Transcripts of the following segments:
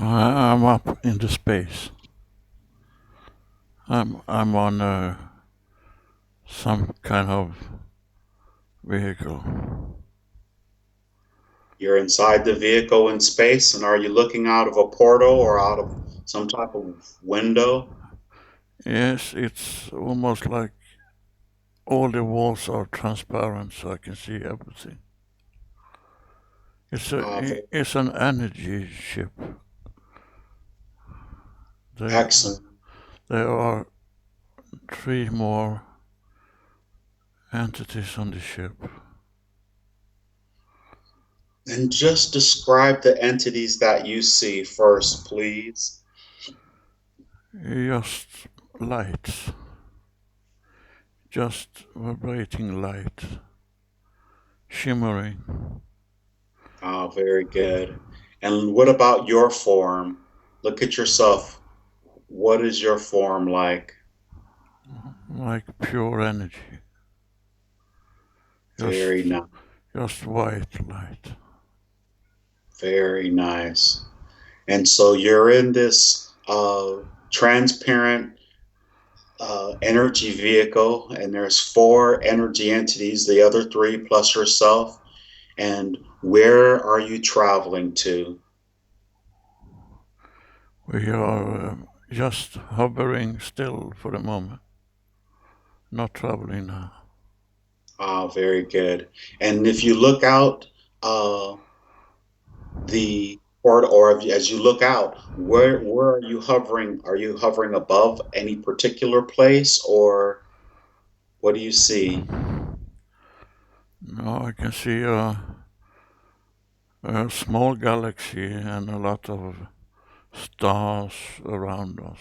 I'm up in the space. I'm on some kind of vehicle. You're inside the vehicle in space, and are you looking out of a portal or out of some type of window? Yes, it's almost like all the walls are transparent, so I can see everything. Very It's an energy ship. There excellent. there are three more entities on the ship. And just describe the entities that you see first, please. Just lights, just vibrating light, shimmering. Very good. And what about your form? Look at yourself. What is your form like? Like pure energy, Very just nice. just white light. Very nice. And so you're in this transparent energy vehicle, and there's four energy entities, the other three plus yourself. And where are you traveling to? We are just hovering still for the moment, not traveling now. Very good. And if you look out uh, the or as you look out, where are you hovering? Are you hovering above any particular place, or what do you see? Now I can see a small galaxy and a lot of stars around us,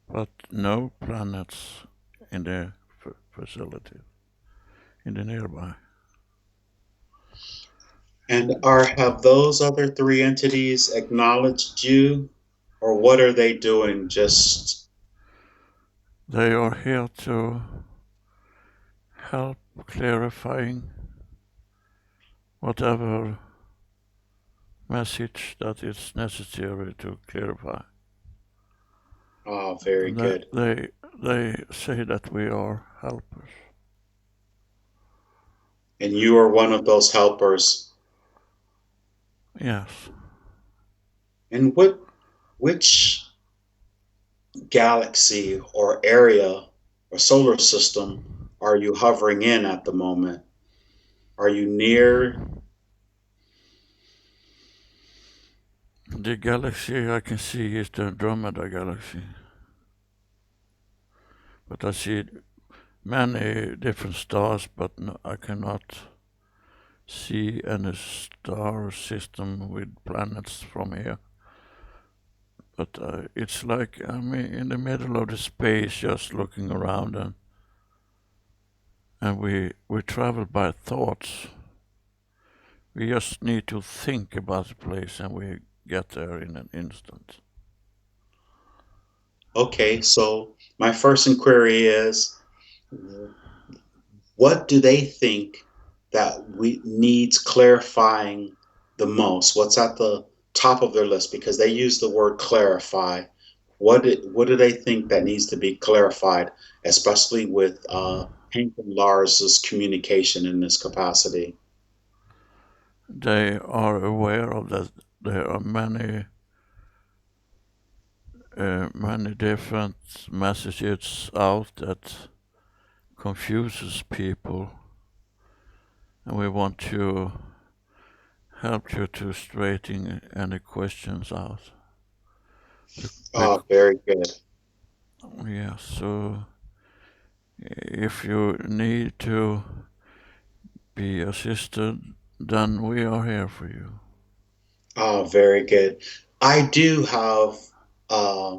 but no planets in the facility, in the nearby. And are have those other three entities acknowledged you, or what are they doing? Just They are here to help clarifying whatever message that is necessary to clarify. very They, good. they, they say that we are helpers. And you are one of those helpers. Yes, And which galaxy or area or solar system are you hovering in at the moment? Are you near? the galaxy I can see is the Andromeda galaxy, but I see many different stars, but no, I cannot see any star system with planets from here. But it's like I'm in the middle of the space, just looking around, and we travel by thoughts. We just need to think about the place, and we get there in an instant. Okay, so my first inquiry is what do they think that we needs clarifying the most? What's at the top of their list? Because they use the word clarify. What do they think that needs to be clarified, especially with Hank and Lars's communication in this capacity? They are aware of that. There are many different messages out that confuses people, and we want to help you to straighten any questions out. Oh, very good. Yeah, so if you need to be assisted, then we are here for you. Oh, very good. I do have. Uh,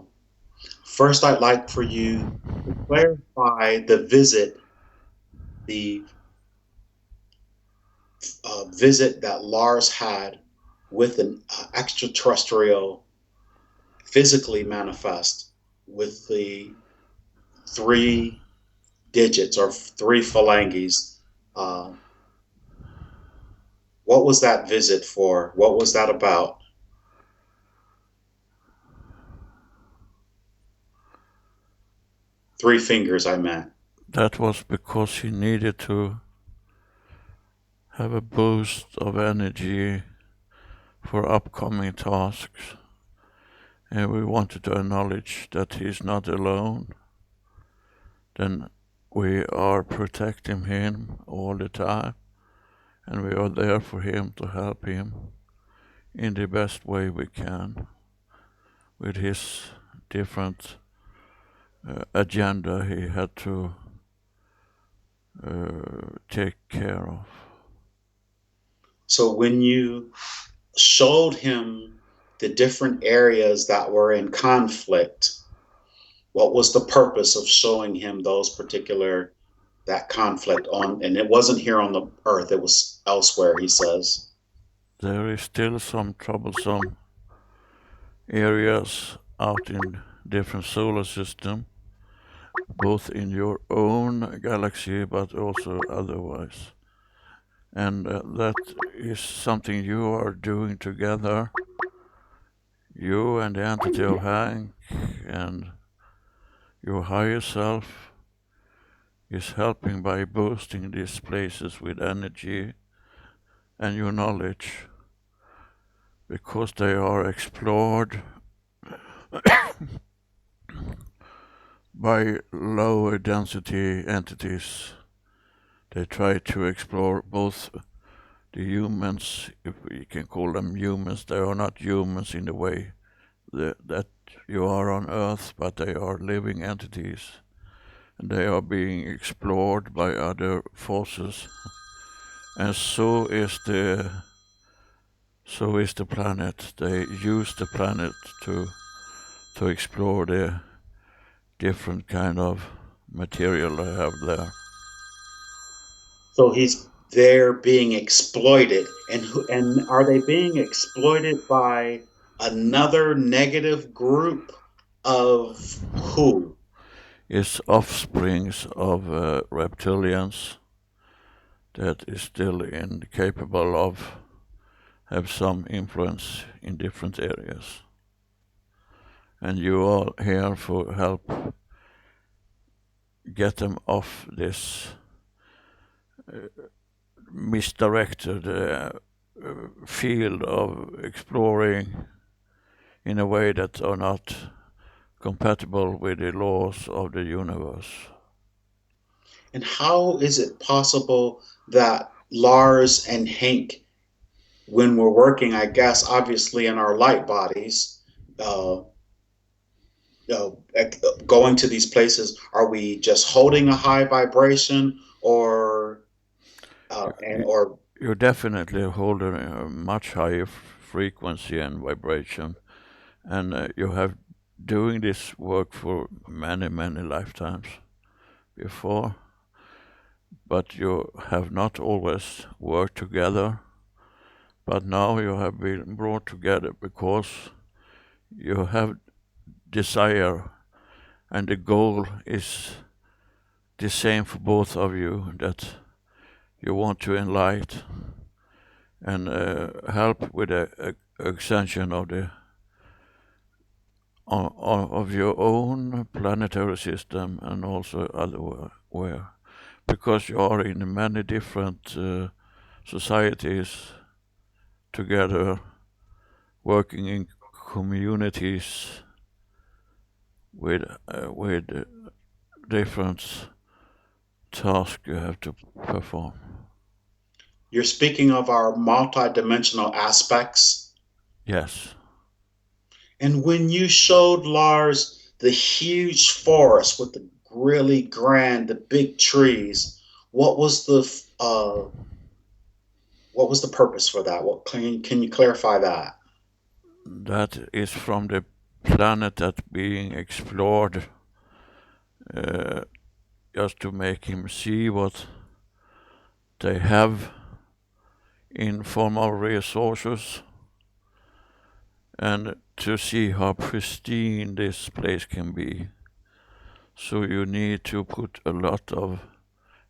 First, I'd like for you to clarify the visit that Lars had with an extraterrestrial physically manifest with the three digits or three phalanges. Uh, what was that visit for? What was that about? 3 fingers, I meant. That was because he needed to have a boost of energy for upcoming tasks. And we wanted to acknowledge that he's not alone. Then we are protecting him all the time, and we are there for him to help him in the best way we can with his different agenda he had to take care of. So when you showed him the different areas that were in conflict, what was the purpose of showing him those particular that conflict on, and it wasn't here on the earth, it was elsewhere, he says. There is still some troublesome areas out in different solar system, both in your own galaxy but also otherwise. And that is something you are doing together, you and the entity of Hank and your higher self is helping by boosting these places with energy and your knowledge because they are explored by lower density entities. They try to explore both the humans, if we can call them humans. They are not humans in the way that you are on Earth, but they are living entities. And they are being explored by other forces. And so is the planet. They use the planet to explore the different kind of material they have there. So he's there being exploited, and are they being exploited by another negative group of who? It's offsprings of reptilians that is still incapable of have some influence in different areas. And you are here for help get them off this misdirected field of exploring in a way that are not compatible with the laws of the universe. And how is it possible that Lars and Hank, when we're working, I guess, obviously in our light bodies, uh, going to these places, are we just holding a high vibration, or and or You definitely hold a much higher frequency and vibration, and you have doing this work for many, many lifetimes before, but you have not always worked together. But now you have been brought together because you have desire, and the goal is the same for both of you, that you want to enlighten and help with the extension of the of your own planetary system and also otherwhere, because you are in many different societies together, working in communities with different tasks you have to perform. you're speaking of our multidimensional aspects. Yes. And when you showed Lars the huge forest with the really grand, the big trees, what was the what was the purpose for that? What can you clarify that? That is from the planet that being explored, uh, just to make him see what they have in form of resources and to see how pristine this place can be. So you need to put a lot of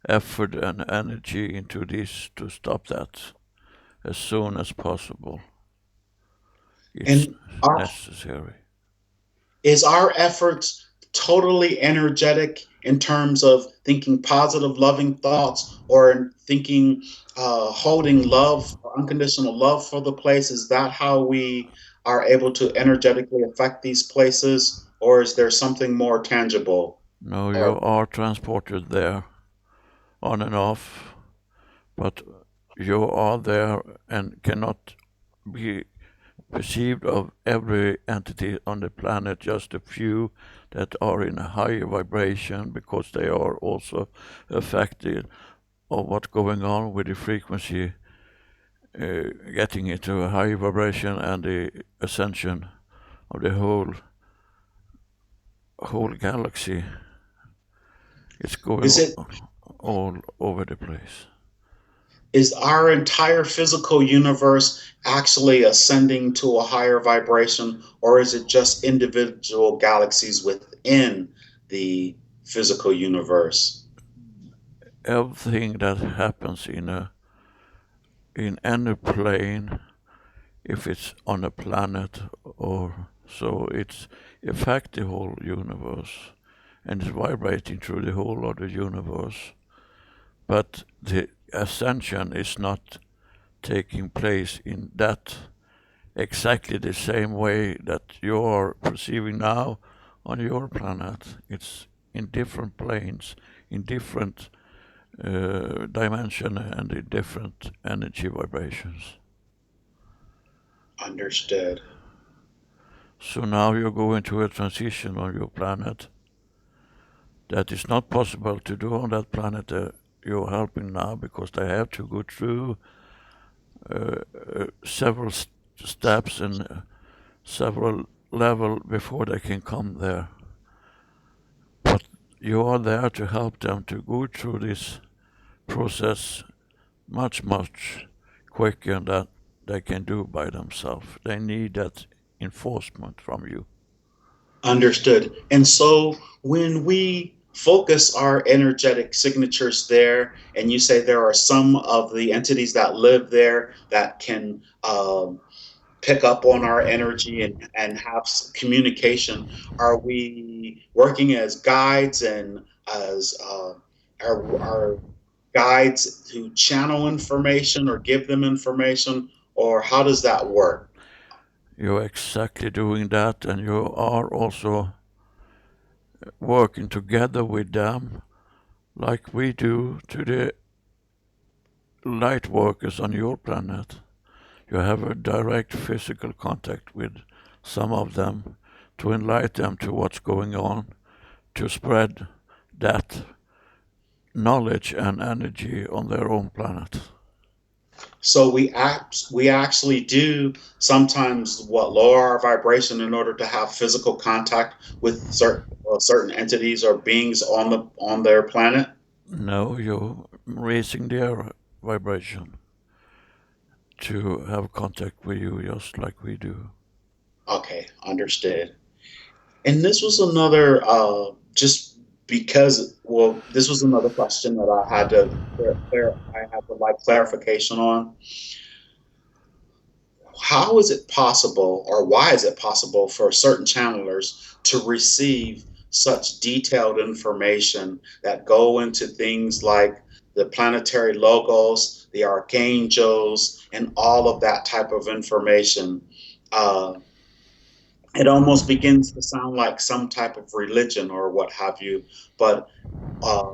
effort and energy into this to stop that as soon as possible. It's And our necessary. Is our efforts totally energetic in terms of thinking positive, loving thoughts, or thinking, holding love, unconditional love for the place? Is that how we are able to energetically affect these places, or is there something more tangible? No, you Or are transported there on and off, but you are there and cannot be perceived of every entity on the planet, just a few that are in a higher vibration because they are also affected of what's going on with the frequency, getting into a higher vibration and the ascension of the whole galaxy. It's going is it all over the place. is our entire physical universe actually ascending to a higher vibration, or is it just individual galaxies within the physical universe? Everything that happens in any plane, if it's on a planet or so, it's affect the whole universe and it's vibrating through the whole of the universe. But the ascension is not taking place in that exactly the same way that you're perceiving now on your planet. It's in different planes, in different dimension and in different energy vibrations. Understood. So now you're going to a transition on your planet that is not possible to do on that planet you're helping now because they have to go through several steps and several level before they can come there. But you are there to help them to go through this process much quicker than they can do by themselves. They need that enforcement from you. Understood. And so when we focus our energetic signatures there, and you say there are some of the entities that live there that can pick up on our energy and have communication, are we working as guides and as our guides to channel information or give them information, or how does that work? You're exactly doing that, and you are also working together with them, like we do to the light workers on your planet. You have a direct physical contact with some of them to enlighten them to what's going on, to spread that knowledge and energy on their own planet. So we actually do sometimes what lower our vibration in order to have physical contact with certain entities or beings on their planet. No, you're raising their vibration to have contact with you just like we do. Okay, understood. And this was another just because this was another question that I had to I had to like clarification on. How is it possible, or why is it possible for certain channelers to receive such detailed information that go into things like the planetary logos, the archangels, and all of that type of information? Uh, it almost begins to sound like some type of religion or what have you. But uh,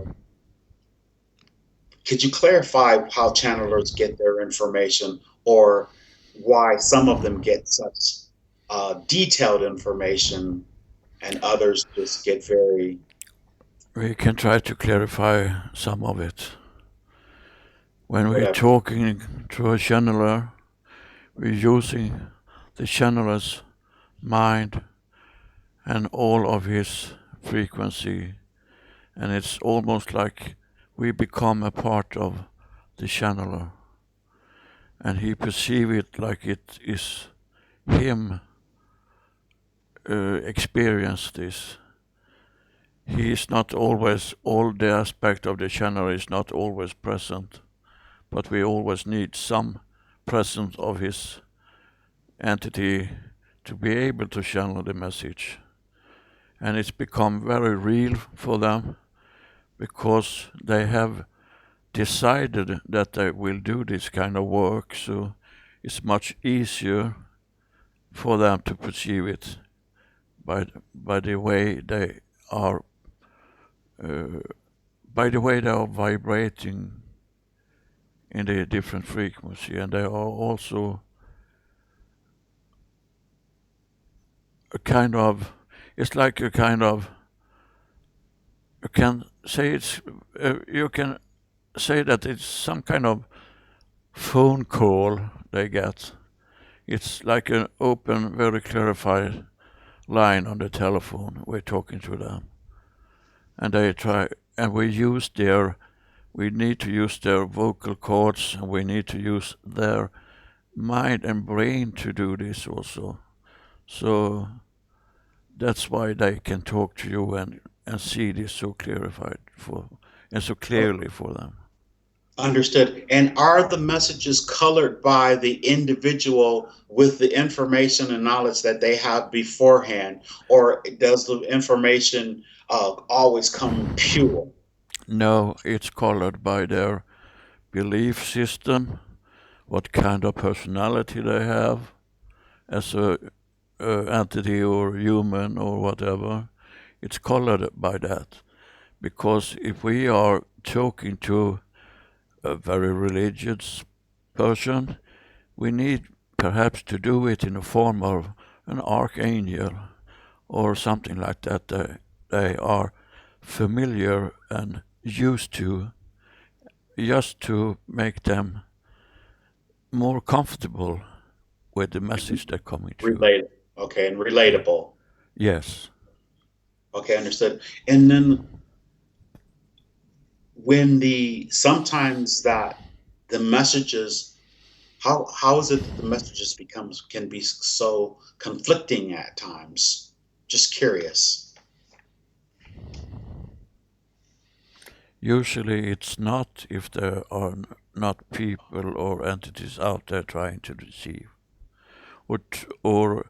could you clarify how channelers get their information, or why some of them get such detailed information and others just get very We can try to clarify some of it. When we're whatever? talking to a channeler, we're using the channeler's mind and all of his frequency, and it's almost like we become a part of the channeler, and he perceives it like it is him experience this. He is not always, all the aspect of the channeler is not always present, but we always need some presence of his entity to be able to channel the message. and it's become very real for them because they have decided that they will do this kind of work, so it's much easier for them to perceive it by the way they are vibrating in the different frequency, and they are also a kind of, it's like a kind of, you can say that it's some kind of phone call they get. It's like an open, very clarified line on the telephone. We're talking to them, and they try, and we need to use their vocal cords, and we need to use their mind and brain to do this also. So that's why they can talk to you and see this so clarified and so clearly for them. Understood. And are the messages colored by the individual with the information and knowledge that they have beforehand, or does the information always come pure? No, it's colored by their belief system, what kind of personality they have as a entity or human or whatever. It's colored by that. Because if we are talking to a very religious person, we need perhaps to do it in the form of an archangel or something like that. They are familiar and used to, just to make them more comfortable with the message they're coming through. Related. Okay, and relatable. Yes. Okay, understood. And then when the sometimes that the messages, how is it that the messages becomes can be so conflicting at times? Just curious. Usually it's not if there are not people or entities out there trying to deceive, or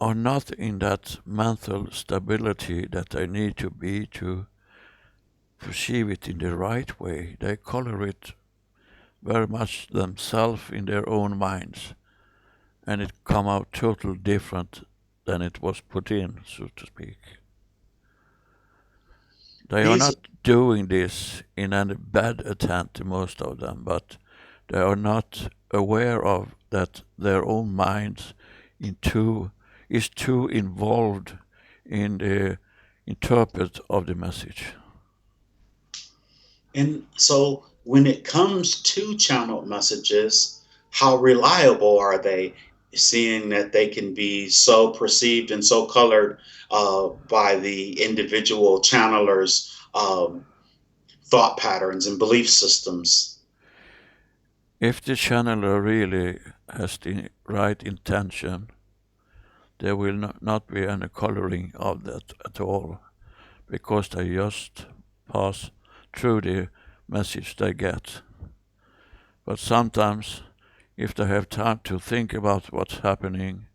are not in that mental stability that they need to be to perceive it in the right way. They color it very much themselves in their own minds, and it come out totally different than it was put in, so to speak. They are These not doing this in any bad attempt, most of them, but they are not aware of that their own minds is too involved in the interpret of the message. And so when it comes to channeled messages, how reliable are they? Seeing that they can be so perceived and so colored by the individual channelers' thought patterns and belief systems. If the channeler really has the right intention, there will not be any coloring of that at all, because they just pass through the message they get. But sometimes, if they have time to think about what's happening,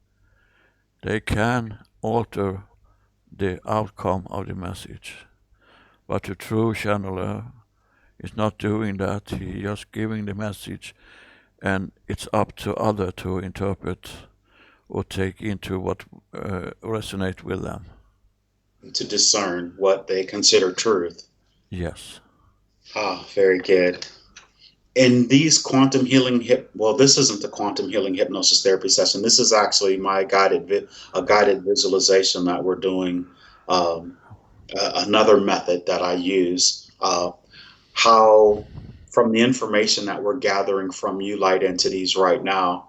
they can alter the outcome of the message. But the true channeler is not doing that. He's just giving the message, and it's up to others to interpret or take into what resonate with them. To discern what they consider truth. Yes. Ah, very good. In these quantum healing well, this isn't the quantum healing hypnosis therapy session. This is actually my a guided visualization that we're doing. Um, Another method that I use. How from the information that we're gathering from you light entities right now,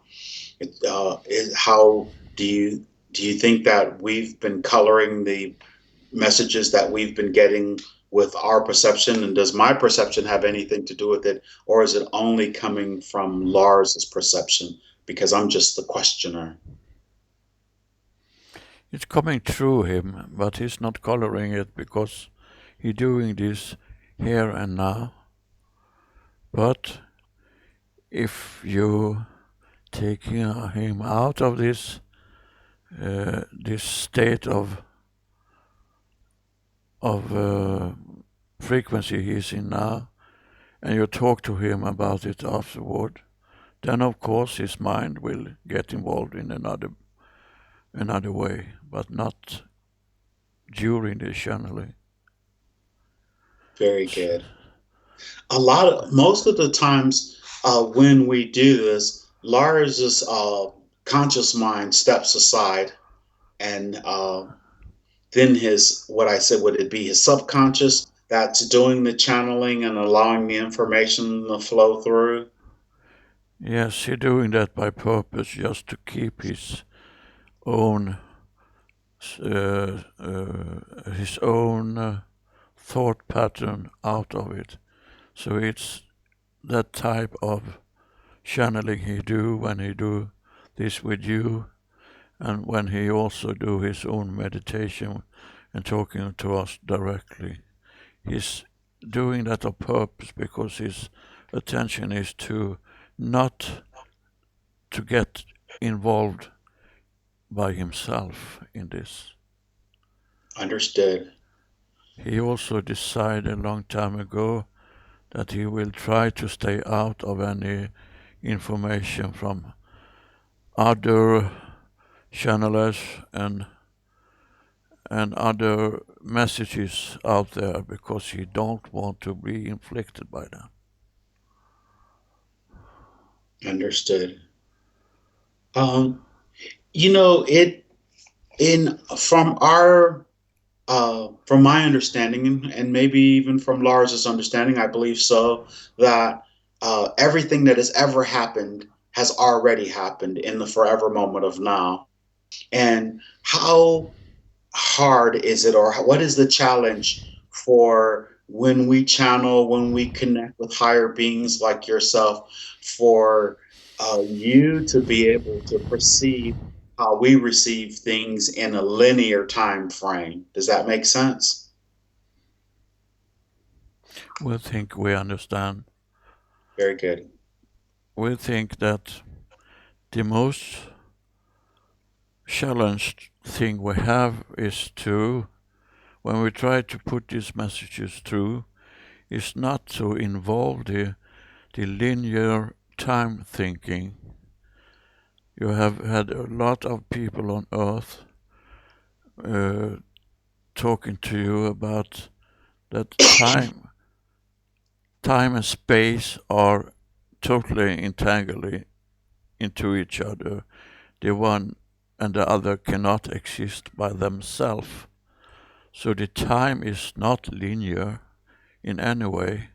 how do you think that we've been coloring the messages that we've been getting with our perception, and does my perception have anything to do with it, or is it only coming from Lars's perception because I'm just the questioner? It's coming through him, but he's not coloring it because he's doing this here and now. But if you take him out of this state of of frequency he's in now, and you talk to him about it afterward, then of course his mind will get involved in another way, but not during the channeling. Very good. Most of the times when we do this, Lars's conscious mind steps aside, and then his, what I said, would it be his subconscious that's doing the channeling and allowing the information to flow through? Yes, he's doing that by purpose, just to keep own his own thought pattern out of it. So it's that type of channeling he do when he do this with you, and when he also do his own meditation and talking to us directly. He's doing that on purpose because his attention is to not to get involved by himself in this. Understood. He also decided a long time ago that he will try to stay out of any information from other channelers and other messages out there because he don't want to be inflicted by them. Understood. Um, you know, it in from my understanding, and maybe even from Lars's understanding, I believe so, that everything that has ever happened has already happened in the forever moment of now. And how hard is it, or what is the challenge for when we channel, when we connect with higher beings like yourself, for you to be able to perceive how we receive things in a linear time frame? Does that make sense? We think we understand. Very good. We think that the most challenged thing we have is to, when we try to put these messages through, is not to involve the linear time thinking. You have had a lot of people on Earth uh, talking to you about that time and space are totally entangled into each other. The one and the other cannot exist by themselves. So the time is not linear in any way.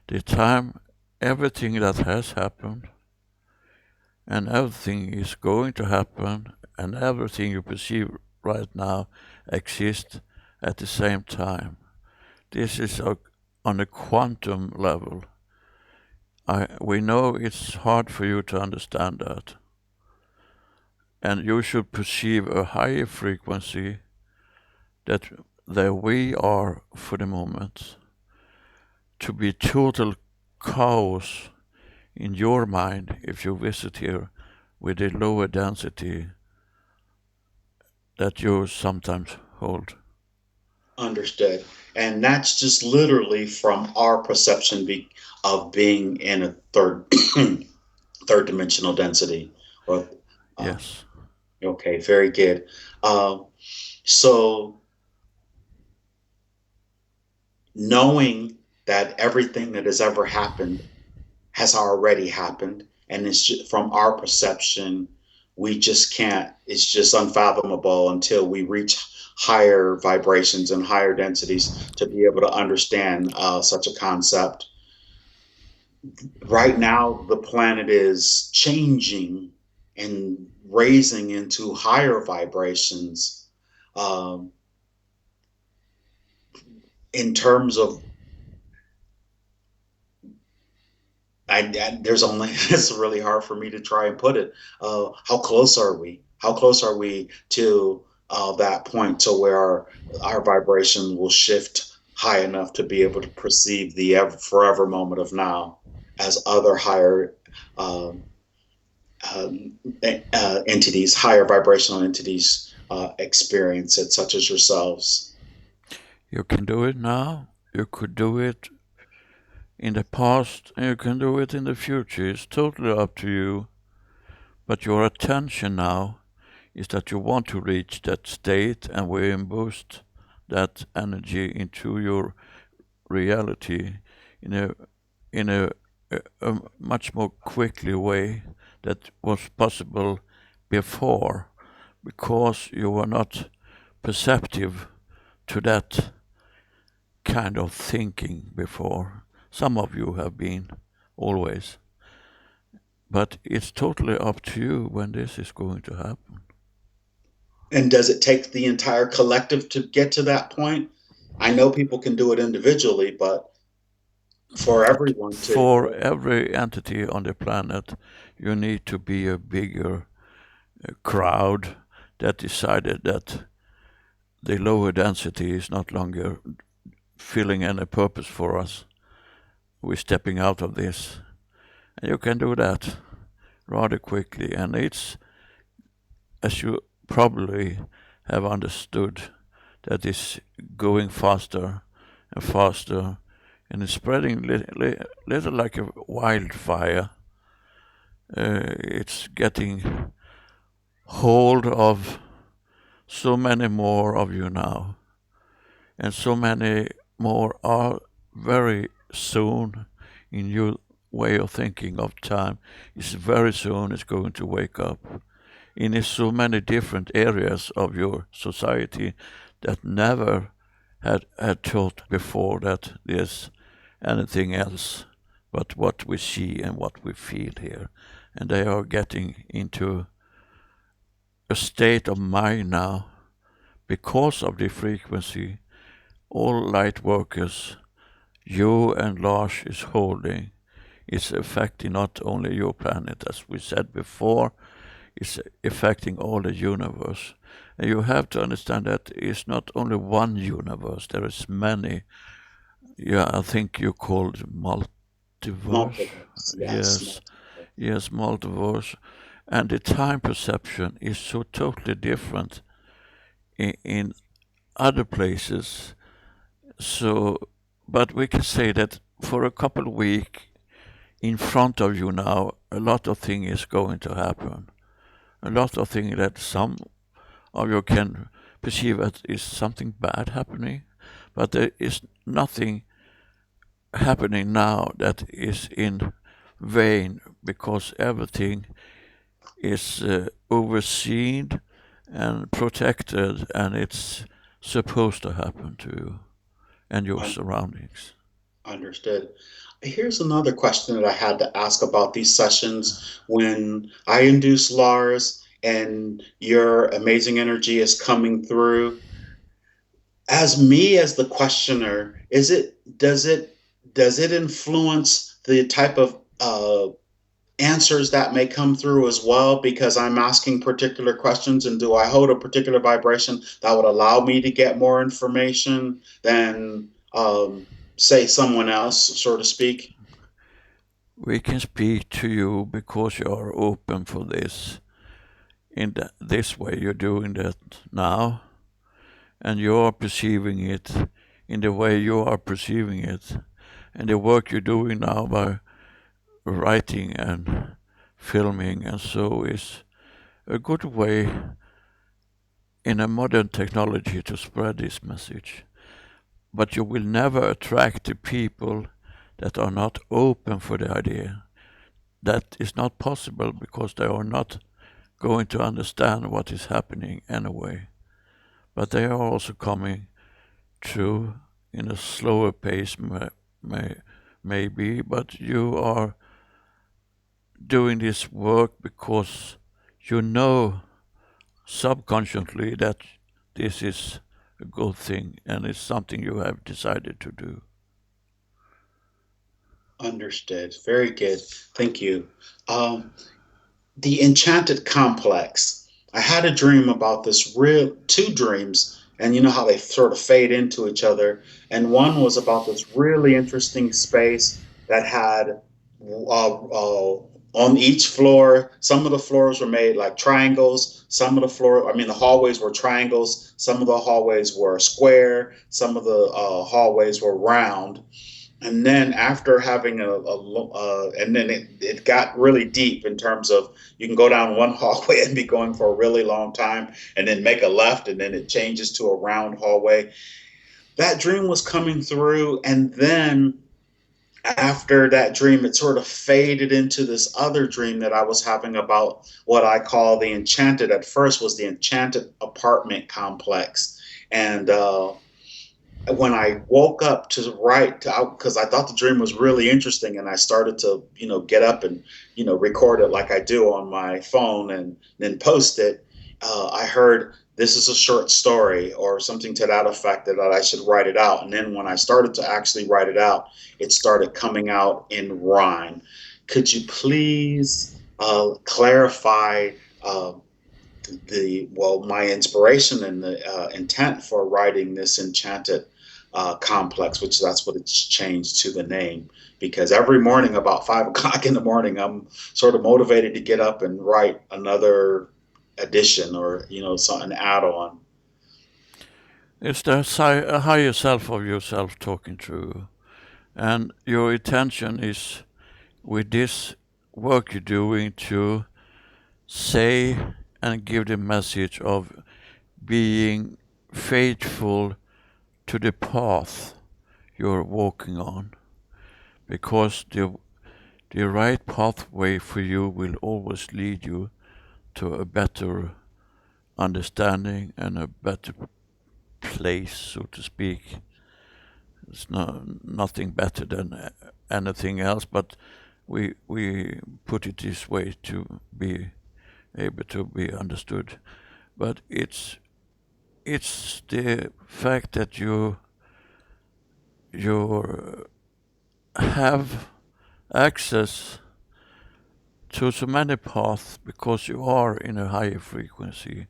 The time, everything that has happened and everything is going to happen and everything you perceive right now exists at the same time. This is on a quantum level. We know it's hard for you to understand that. And you should perceive a higher frequency that we are for the moment. To be total chaos in your mind if you visit here with a lower density that you sometimes hold. Understood. And that's just literally from our perception of being in a third dimensional density. Or uh, Yes. okay, very good. Uh, so knowing that everything that has ever happened has already happened, and it's just, from our perception, we just can't. It's just unfathomable until we reach higher vibrations and higher densities to be able to understand such a concept. Right now, the planet is changing and raising into higher vibrations, um, in terms of, there's only it's really hard for me to try and put it. How close are we? How close are we to that point to where our vibration will shift high enough to be able to perceive the forever moment of now as other higher um, higher vibrational entities experience it, such as yourselves? You can do it now, you could do it in the past, and you can do it in the future. It's totally up to you. But your attention now is that you want to reach that state and we boost that energy into your reality in a much more quickly way that was possible before, because you were not perceptive to that kind of thinking before. Some of you have been always, but it's totally up to you when this is going to happen. And does it take the entire collective to get to that point? I know people can do it individually, but for everyone to, For every entity on the planet, you need to be a bigger crowd that decided that the lower density is not longer filling any purpose for us. We're stepping out of this. And you can do that rather quickly. And it's, as you probably have understood, that is going faster and faster, and it's spreading little like a wildfire. It's getting hold of so many more of you now, and so many more are very soon in your way of thinking of time. It's very soon it's going to wake up in so many different areas of your society that never had thought before that there's anything else but what we see and what we feel here. And they are getting into a state of mind now because of the frequency all light workers you and Lars is holding is affecting not only your planet, as we said before, it's affecting all the universe. And you have to understand that it's not only one universe, there is many. Yeah, I think you called multiverse. multiverse. Yes, Yes, multiple. yes, multiverse. And the time perception is so totally different in other places. So, but we can say that for a couple of weeks in front of you now, a lot of things is going to happen. A lot of things that some of you can perceive as is something bad happening, but there is nothing happening now that is in vain, because everything is overseen and protected, and it's supposed to happen to you and your Un- surroundings. Understood. Here's another question that I had to ask about these sessions when I induce Lars and your amazing energy is coming through. As me as the questioner, is it does it influence the type of answers that may come through as well because I'm asking particular questions, and do I hold a particular vibration that would allow me to get more information than say someone else, so to speak? We can speak to you because you are open for this. This way, you're doing that now, and you are perceiving it in the way you are perceiving it. And the work you're doing now by writing and filming and so is a good way in a modern technology to spread this message. But you will never attract the people that are not open for the idea. That is not possible because they are not going to understand what is happening anyway. But they are also coming through in a slower pace, maybe, but you are doing this work because you know subconsciously that this is a good thing and it's something you have decided to do. Understood. Very good. Thank you. Um, the Enchanted Complex. I had a dream about this real two dreams, and you know how they sort of fade into each other. And one was about this really interesting space that had on each floor. Some of the floors were made like triangles. Some of the floor, I mean, the hallways were triangles. Some of the hallways were square. Some of the hallways were round. And then after having and then it got really deep in terms of you can go down one hallway and be going for a really long time and then make a left and then it changes to a round hallway. That dream was coming through, and then after that dream, it sort of faded into this other dream that I was having about what I call the enchanted. At first, was the enchanted apartment complex, and when I woke up to write, because I thought the dream was really interesting, and I started to, get up and, record it like I do on my phone and then post it. I heard this is a short story or something to that effect that I should write it out. And then when I started to actually write it out, it started coming out in rhyme. Could you please clarify my inspiration and the intent for writing this enchanted complex, which that's what it's changed to the name. Because every morning about 5 o'clock in the morning, I'm sort of motivated to get up and write another edition or an add-on. It's the higher self of yourself talking through, and your intention is with this work you're doing to say and give the message of being faithful to the path you're walking on, because the right pathway for you will always lead you to a better understanding and a better place, so to speak. It's nothing better than anything else, but we put it this way to be able to be understood. But it's the fact that you have access to so many paths because you are in a higher frequency,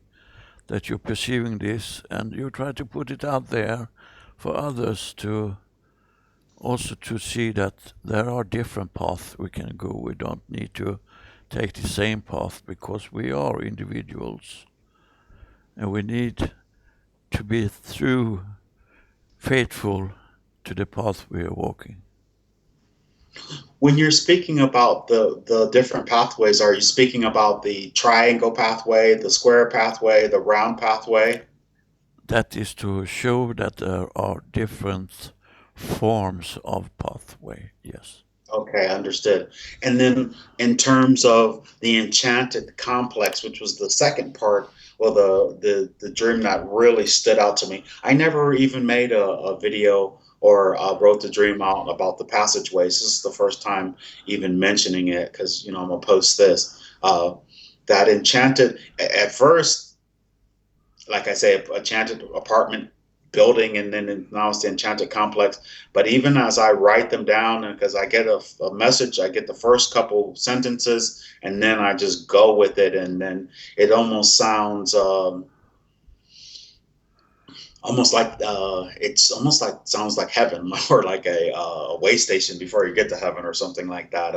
that you're perceiving this and you try to put it out there for others to also to see that there are different paths we can go. We don't need to take the same path because we are individuals and we need to be faithful to the path we are walking. When you're speaking about the different pathways, are you speaking about the triangle pathway, the square pathway, the round pathway? That is to show that there are different forms of pathway, yes. Okay, understood. And then in terms of the enchanted complex, which was the second part, well, the dream that really stood out to me. I never even made a video or wrote the dream out about the passageways. This is the first time even mentioning it because I'm gonna post this. That enchanted at first, like I say, a enchanted apartment building, and then now it's the enchanted complex. But even as I write them down, and because I get a message, I get the first couple sentences, and then I just go with it, and then it almost sounds almost like it's almost like sounds like heaven or like a way station before you get to heaven or something like that.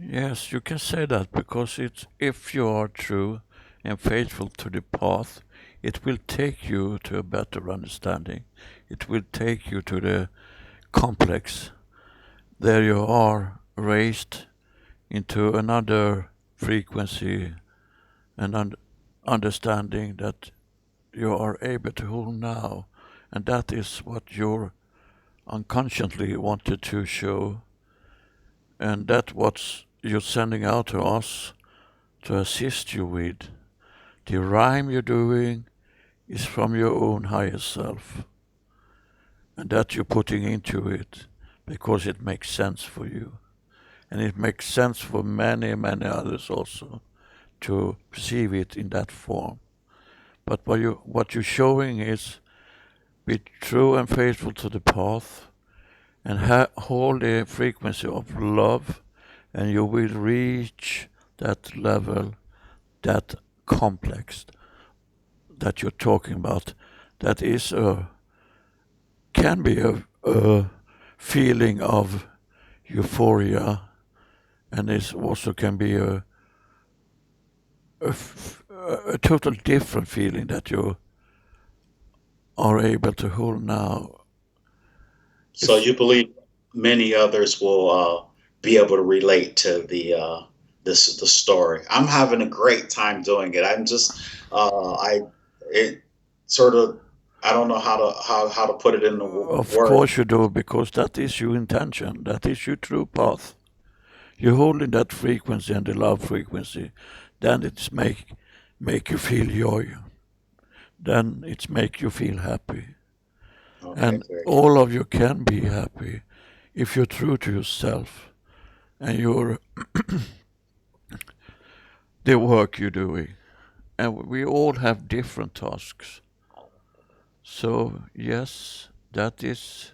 Yes, you can say that because it's if you are true and faithful to the path, it will take you to a better understanding. It will take you to the complex. There you are raised into another frequency and understanding that you are able to hold now. And that is what you unconsciously wanted to show. And that's what you're sending out to us to assist you with. The rhyme you're doing is from your own higher self. And that you're putting into it because it makes sense for you. And it makes sense for many, many others also to perceive it in that form. But what you're showing is be true and faithful to the path and hold the frequency of love, and you will reach that level, that complex that you're talking about. That is can be a feeling of euphoria and this also can be a total different feeling that you are able to hold now. So It's you believe many others will be able to relate to the story. I'm having a great time doing it. I'm just I it sort of I don't know how to put it into of words. course you do, because that is your intention. That is your true path. You hold in that frequency and the love frequency, then it's make you feel joy. Then it's make you feel happy. Okay, And very good. all of you can be happy if you're true to yourself and you're the work you're doing. And we all have different tasks. So yes, that is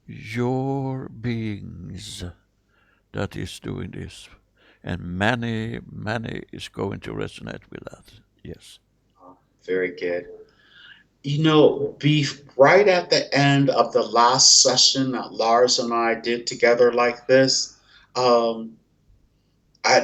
your beings that is doing this. And many is going to resonate with that. Yes. Very good. You know, right at the end of the last session that Lars and I did together like this, um,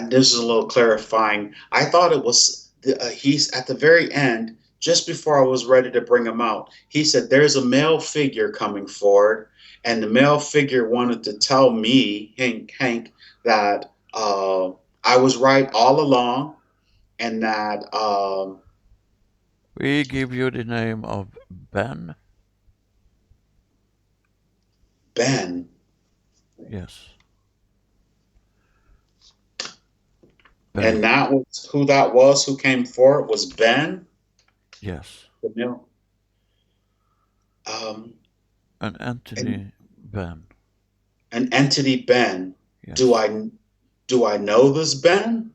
this is a little clarifying. I thought it was he's at the very end, just before I was ready to bring him out. He said, "There's a male figure coming forward," and the male figure wanted to tell me, Hank, that I was right all along, and that We give you the name of Ben. Ben, Yes. and Ben. that was who that was who came forward was Ben, Yes. the male. Um, And and Anthony Ben. an entity Ben. Do Yes. I do I know this Ben?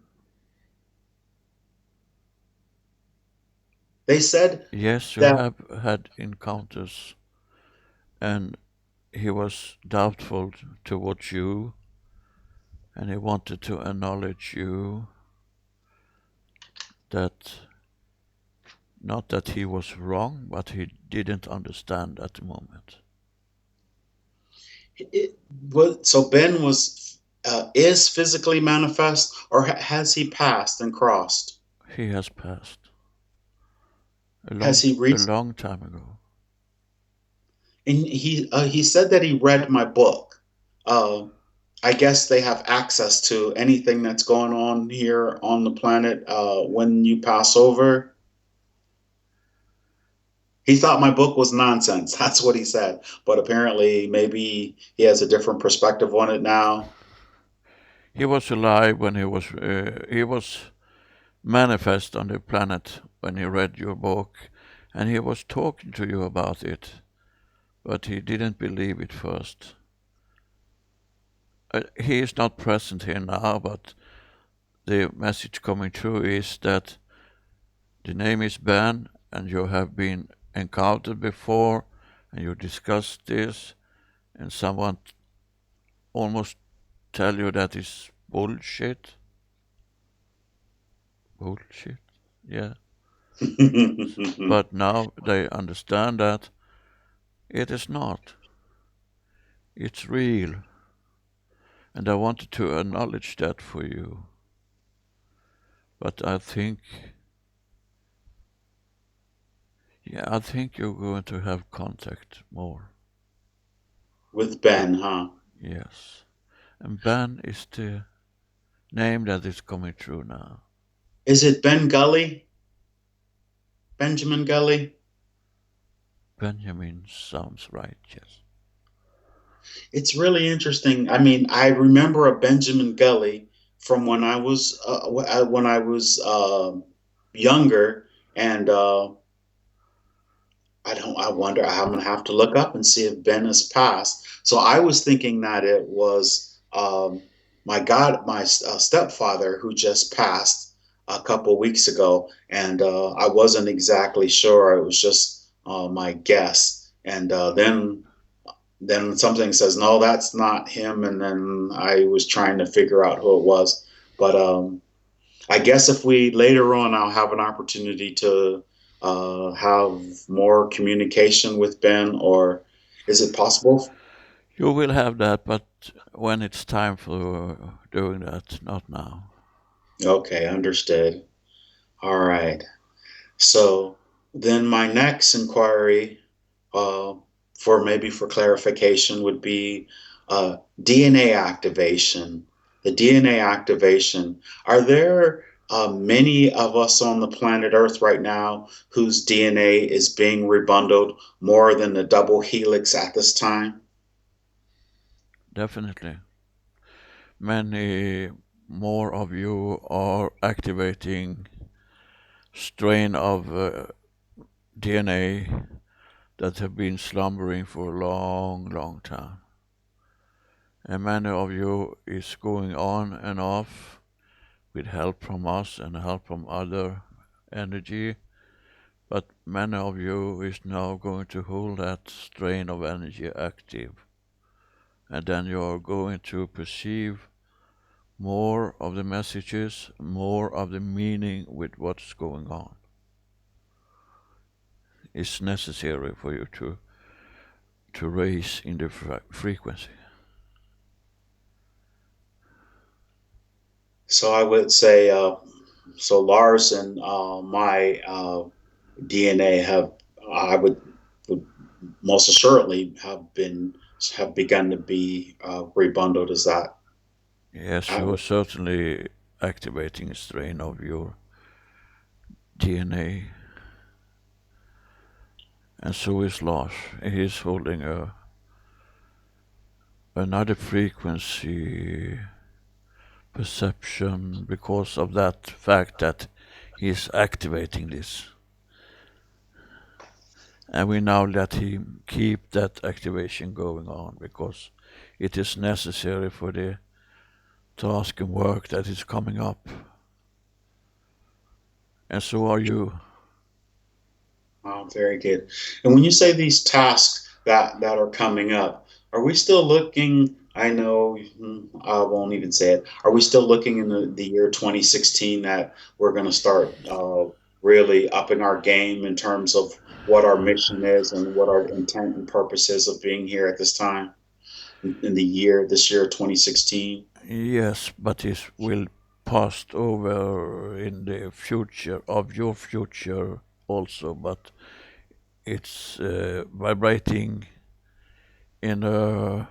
They said Yes, you that have had encounters, and he was doubtful towards you, and he wanted to acknowledge you that not that he was wrong, but he didn't understand at the moment. it was so Ben was is physically manifest, or has he passed and crossed? He has passed Has he a reached? long time ago. And he said that he read my book. Uh, I guess they have access to anything that's going on here on the planet when you pass over. He thought my book was nonsense. That's what he said. But apparently, maybe he has a different perspective on it now. He was alive when he was manifest on the planet when he read your book, and he was talking to you about it, but he didn't believe it first. He is not present here now, but the message coming through is that the name is Ben, and you have been encountered before, and you discussed this, and someone almost tell you that is bullshit. Bullshit. Yeah. But now they understand that it is not. It's real. And I wanted to acknowledge that for you. But I think you're going to have contact more. With Ben, huh? Yes. And Ben is the name that is coming through now. Is it Ben Gully? Benjamin Gully? Benjamin sounds right, yes. It's really interesting. I mean, I remember a Benjamin Gully from when I was younger, and I don't. I wonder. I'm gonna have to look up and see if Ben has passed. So I was thinking that it was my stepfather who just passed a couple weeks ago, and I wasn't exactly sure. It was just my guess, and then something says no, that's not him, and then I was trying to figure out who it was, but I guess if we later on, I'll have an opportunity to have more communication with Ben, or is it possible? You will have that, but when it's time for doing that, not now. Okay, understood. All right. So then my next inquiry, uh, for maybe for clarification, would be DNA activation. The DNA activation. Are there many of us on the planet Earth right now whose DNA is being rebundled more than the double helix at this time? Definitely. Many more of you are activating strain of DNA that have been slumbering for a long, long time. And many of you is going on and off with help from us and help from other energy. But many of you is now going to hold that strain of energy active. And then you're going to perceive more of the messages, more of the meaning with what's going on. It's necessary for you to raise in the frequency. So I would say, so Lars and my DNA would most assuredly have begun to be rebundled. Is that Yes, you're I, certainly activating a strain of your DNA, and so is Lars. He's holding another frequency perception because of that fact that he's activating this. And we now let him keep that activation going on because it is necessary for the task and work that is coming up. And so are you. oh, very good. And when you say these tasks that are coming up, are we still looking? I know I won't even say it. Are we still looking in the year 2016 that we're going to start really upping our game in terms of what our mission is and what our intent and purpose is of being here at this time in the year this year 2016? Yes, but it will pass over in the future of your future also, but it's vibrating in a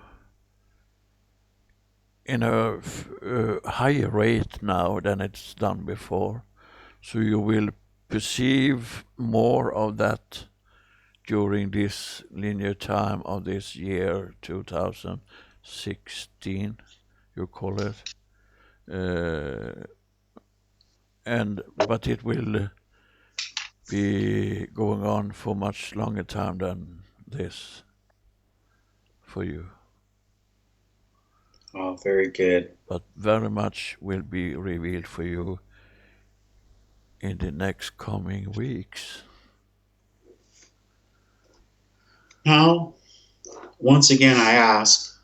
higher rate now than it's done before. So you will perceive more of that during this linear time of this year 2016, you call it. Uh, and but it will be going on for much longer time than this for you. Oh, very good. But very much will be revealed for you in the next coming weeks. Now, once again, I ask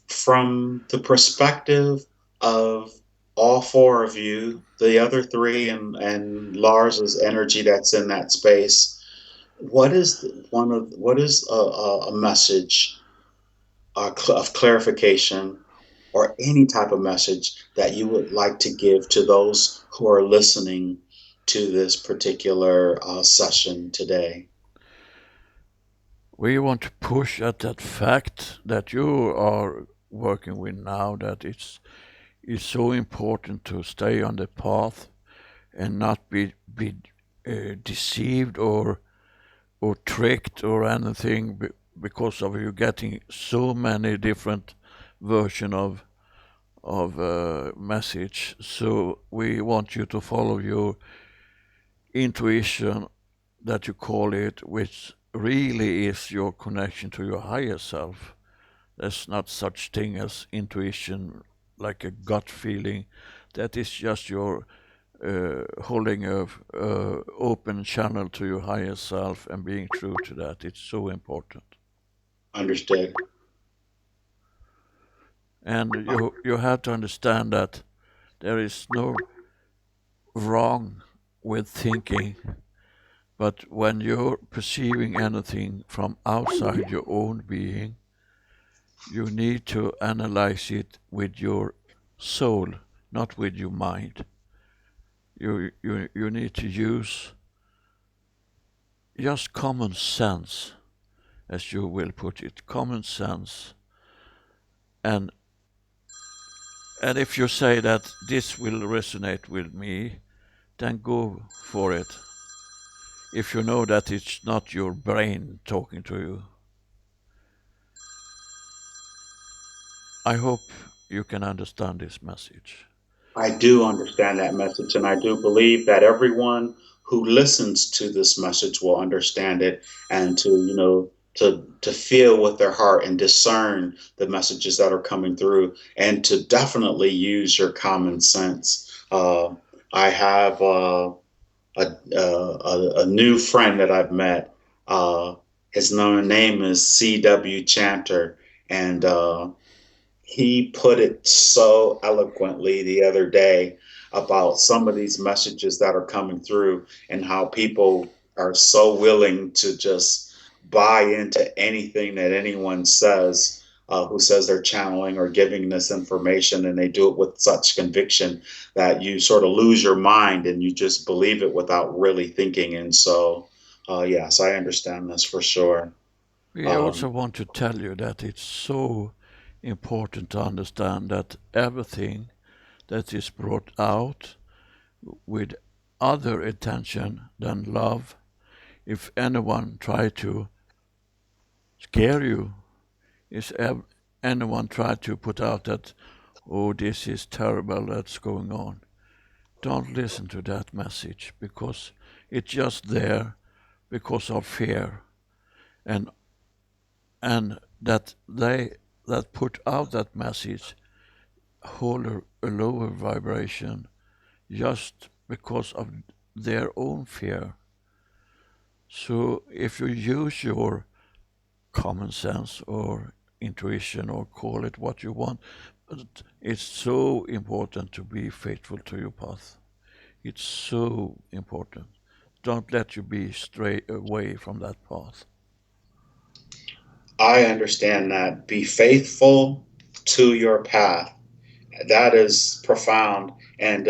from the perspective of all four of you, the other three, and Lars's energy that's in that space. What is a message of clarification or any type of message that you would like to give to those who are listening to this particular session today? We want to push at that fact that you are working with now, that it's so important to stay on the path and not be deceived or tricked or anything because of you getting so many different version of message. So we want you to follow your intuition, that you call it, which really is your connection to your higher self. There's not such thing as intuition, like a gut feeling. That is just your holding a open channel to your higher self and being true to that. It's so important. Understood. And you have to understand that there is no wrong with thinking, but when you're perceiving anything from outside your own being, You need to analyze it with your soul, not with your mind. You need to use just common sense, as you will put it, common sense. And and if you say that this will resonate with me, then go for it. If you know that it's not your brain talking to you, I hope you can understand this message. I do understand that message, and I do believe that everyone who listens to this message will understand it and to feel with their heart and discern the messages that are coming through, and to definitely use your common sense. I have a new friend that I've met. His name is C.W. Chanter, and he put it so eloquently the other day about some of these messages that are coming through and how people are so willing to just buy into anything that anyone says, who says they're channeling or giving this information, and they do it with such conviction that you sort of lose your mind and you just believe it without really thinking. And so, yes, I understand this for sure. We also Um, want to tell you that it's so important to understand that everything that is brought out with other intention than love, if anyone try to scare you, if anyone try to put out that, oh, this is terrible that's going on, don't listen to that message, because it's just there because of fear, and and that they that put out that message hold a lower vibration just because of their own fear. So if you use your common sense or intuition, or call it what you want, but it's so important to be faithful to your path. It's so important. Don't let you be stray away from that path. I understand that. Be faithful to your path. That is profound. And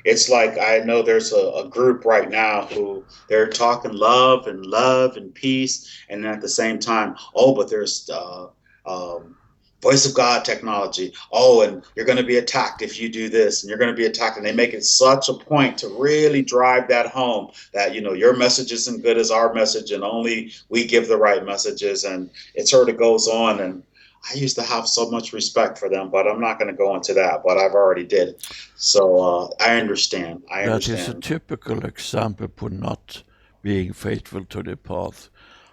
it's like I know there's a group right now who they're talking love and peace. And at the same time, oh, but there's voice of God technology. Oh, and you're going to be attacked if you do this, and you're going to be attacked. And they make it such a point to really drive that home that, your message isn't good as our message, and only we give the right messages. And it sort of goes on. And I used to have so much respect for them, but I'm not going to go into that. But I've already did. So I understand. I That is a understand. typical example for not being faithful to the path.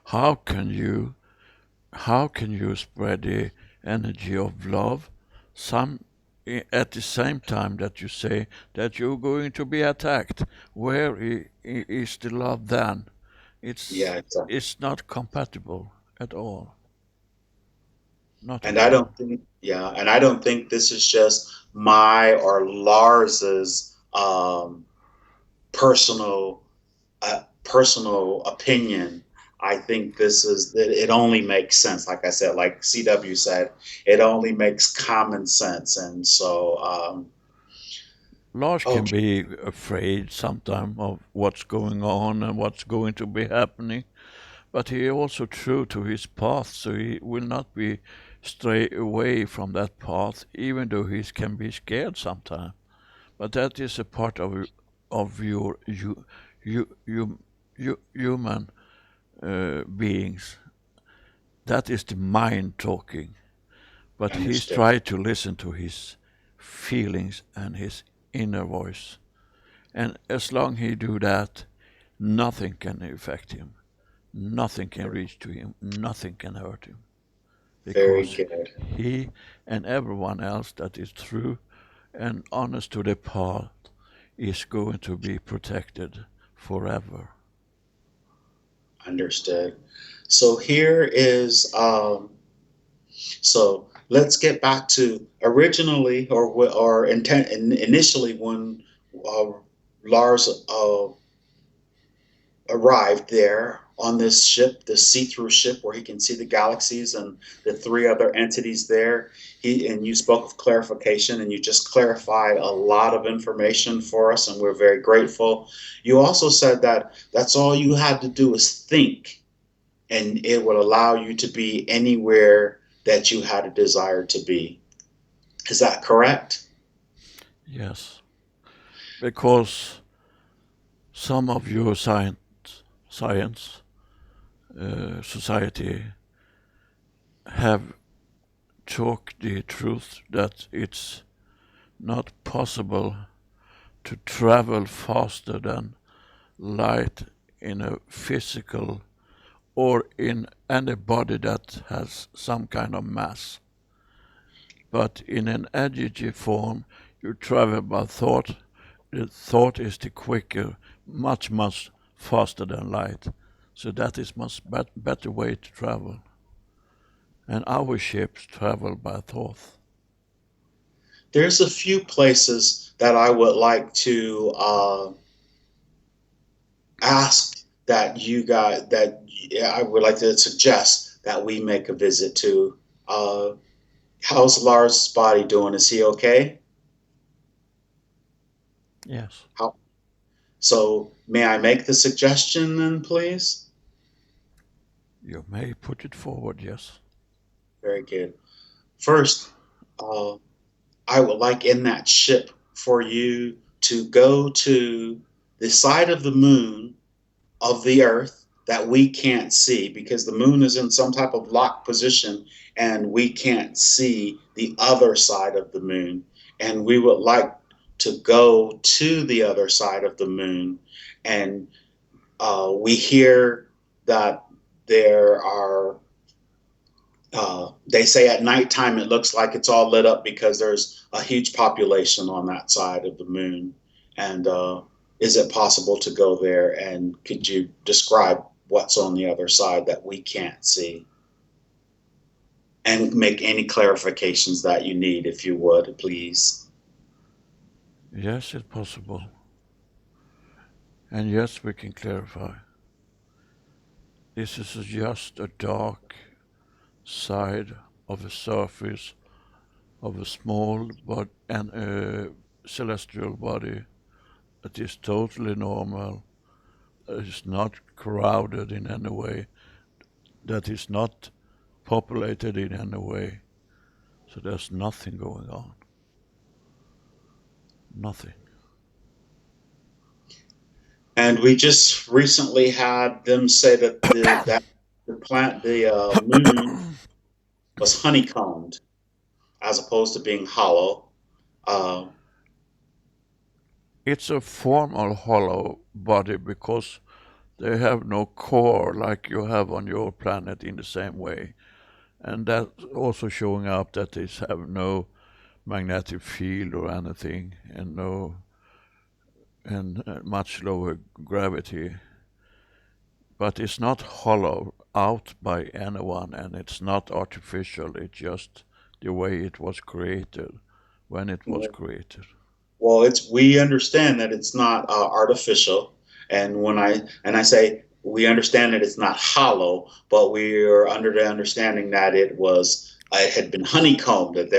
How can you how can you spread the energy of love some at the same time that you say that you're going to be attacked? Where is the love then? Yeah, It's exactly. it's not compatible at all. Not at And I all. don't think, yeah, and I don't think this is just my or Lars's personal personal opinion. I think this is that it only makes sense. Like I said, like CW said, it only makes common sense. And so, Lars can okay, be afraid sometimes of what's going on and what's going to be happening, but he also true to his path, so he will not be stray away from that path, even though he can be scared sometimes. But that is a part of your human beings. That is the mind talking. But he's understood. tried to listen to his feelings and his inner voice. And as long he do that, nothing can affect him. Nothing can reach to him. Nothing can hurt him. Very Because good. he and everyone else that is true and honest to the path is going to be protected forever. Understood. So here is so let's get back to originally or initially when uh, Lars arrived there. on this ship, this see-through ship where he can see the galaxies and the three other entities there. And you spoke of clarification, and you just clarified a lot of information for us, and we're very grateful. You also said that that's all you had to do is think, and it would allow you to be anywhere that you had a desire to be. Is that correct? Yes, because some of your science society have talked the truth that it's not possible to travel faster than light in a physical or in any body that has some kind of mass. But in an energy form, you travel by thought. The thought is the quicker, much, much faster than light. So that is much better way to travel. And our ships travel by thought. There's a few places that I would like to ask that you guys that I would like to suggest that we make a visit to. Uh, how's Lars' body doing? Is he okay? Yes. How, so may I make the suggestion then, please? You may put it forward, yes. Very good. First, uh, I would like in that ship for you to go to the side of the moon of the earth that we can't see because the moon is in some type of locked position and we can't see the other side of the moon. And we would like to go to the other side of the moon. And we hear that there are, they say at nighttime it looks like it's all lit up because there's a huge population on that side of the moon. And is it possible to go there? And could you describe what's on the other side that we can't see? And make any clarifications that you need, if you would, please. Yes, it's possible. And yes, we can clarify. This is just a dark side of a surface of a small but and a celestial body that is totally normal, that is not crowded in any way, that is not populated in any way. So there's nothing going on. Nothing. And we just recently had them say that the moon was honeycombed as opposed to being hollow. Uh, It's a formal hollow body because they have no core like you have on your planet in the same way. And that's also showing up that they have no magnetic field or anything and no and much lower gravity. But it's not hollowed out by anyone and it's not artificial. It's just the way it was created when it was created. Well, it's we understand that it's not artificial, and when I say we understand that it's not hollow, but we are under the understanding that it had been honeycombed, that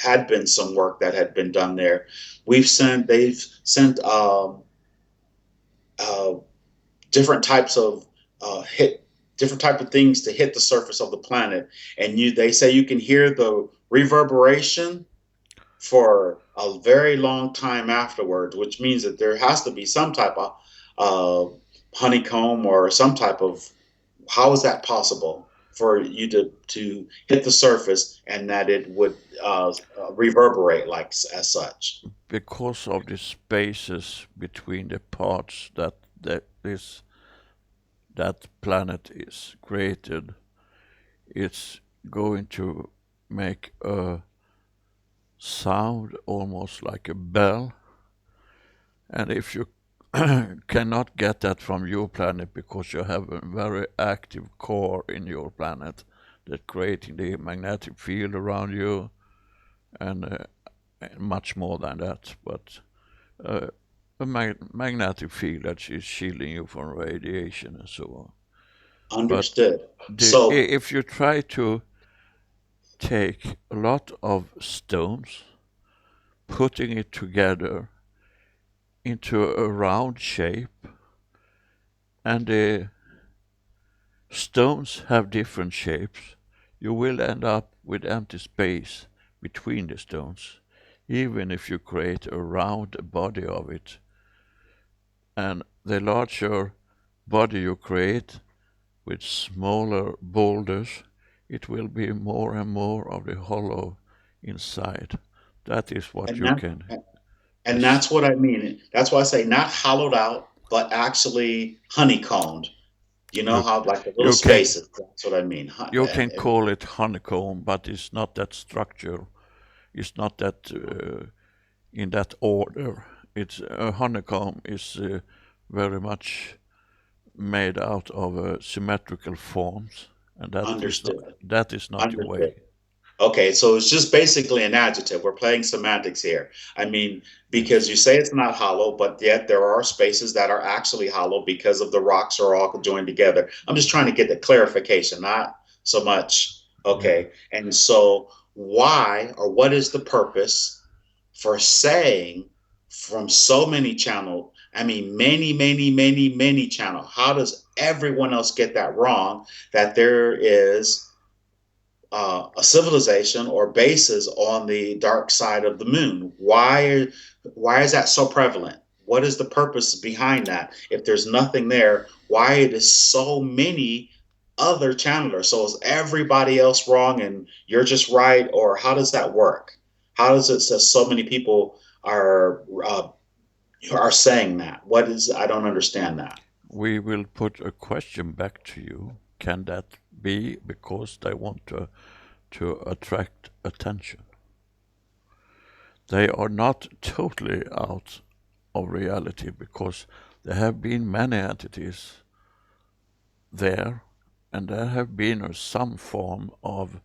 had been some work that had been done there. They've sent uh, different types of hit different type of things to hit the surface of the planet, and they say you can hear the reverberation for a very long time afterwards, which means that there has to be some type of honeycomb or some type of. How is that possible for you to hit the surface and that it would reverberate like as such? Because of the spaces between the parts that planet is created, it's going to make a sound almost like a bell. And if you cannot get that from your planet because you have a very active core in your planet that creating the magnetic field around you and much more than that, but a magnetic field that is shielding you from radiation and so on. But Understood. the So, if you try to take a lot of stones, putting it together into a round shape, and the stones have different shapes, you will end up with empty space between the stones, even if you create a round body of it. And the larger body you create with smaller boulders, it will be more and more of the hollow inside. That is what and you can. Is that's what I mean. That's why I say not hollowed out, but actually honeycombed. You know you how like the little you can spaces. That's what I mean. you can call it honeycomb, but it's not that structure. It's not that in that order. It's a honeycomb is very much made out of symmetrical forms, and Understood. that is not your Understood. way. Okay, so it's just basically an adjective. We're playing semantics here. I mean, because Yes. you say it's not hollow, but yet there are spaces that are actually hollow because of the rocks are all joined together. I'm just trying to get the clarification, not so much. Yeah. Okay, and so why or what is the purpose for saying from so many channel? I mean, many channel. How does everyone else get that wrong? That there is a civilization or bases on the dark side of the moon. Why is that so prevalent? What is the purpose behind that? If there's nothing there, why it is so many other channelers? So is everybody else wrong and you're just right, or how does that work? How does it say so many people are saying that? What is I don't understand that. We will put a question back to you. Can that be because they want to attract attention? They are not totally out of reality because there have been many entities there, and there have been some form of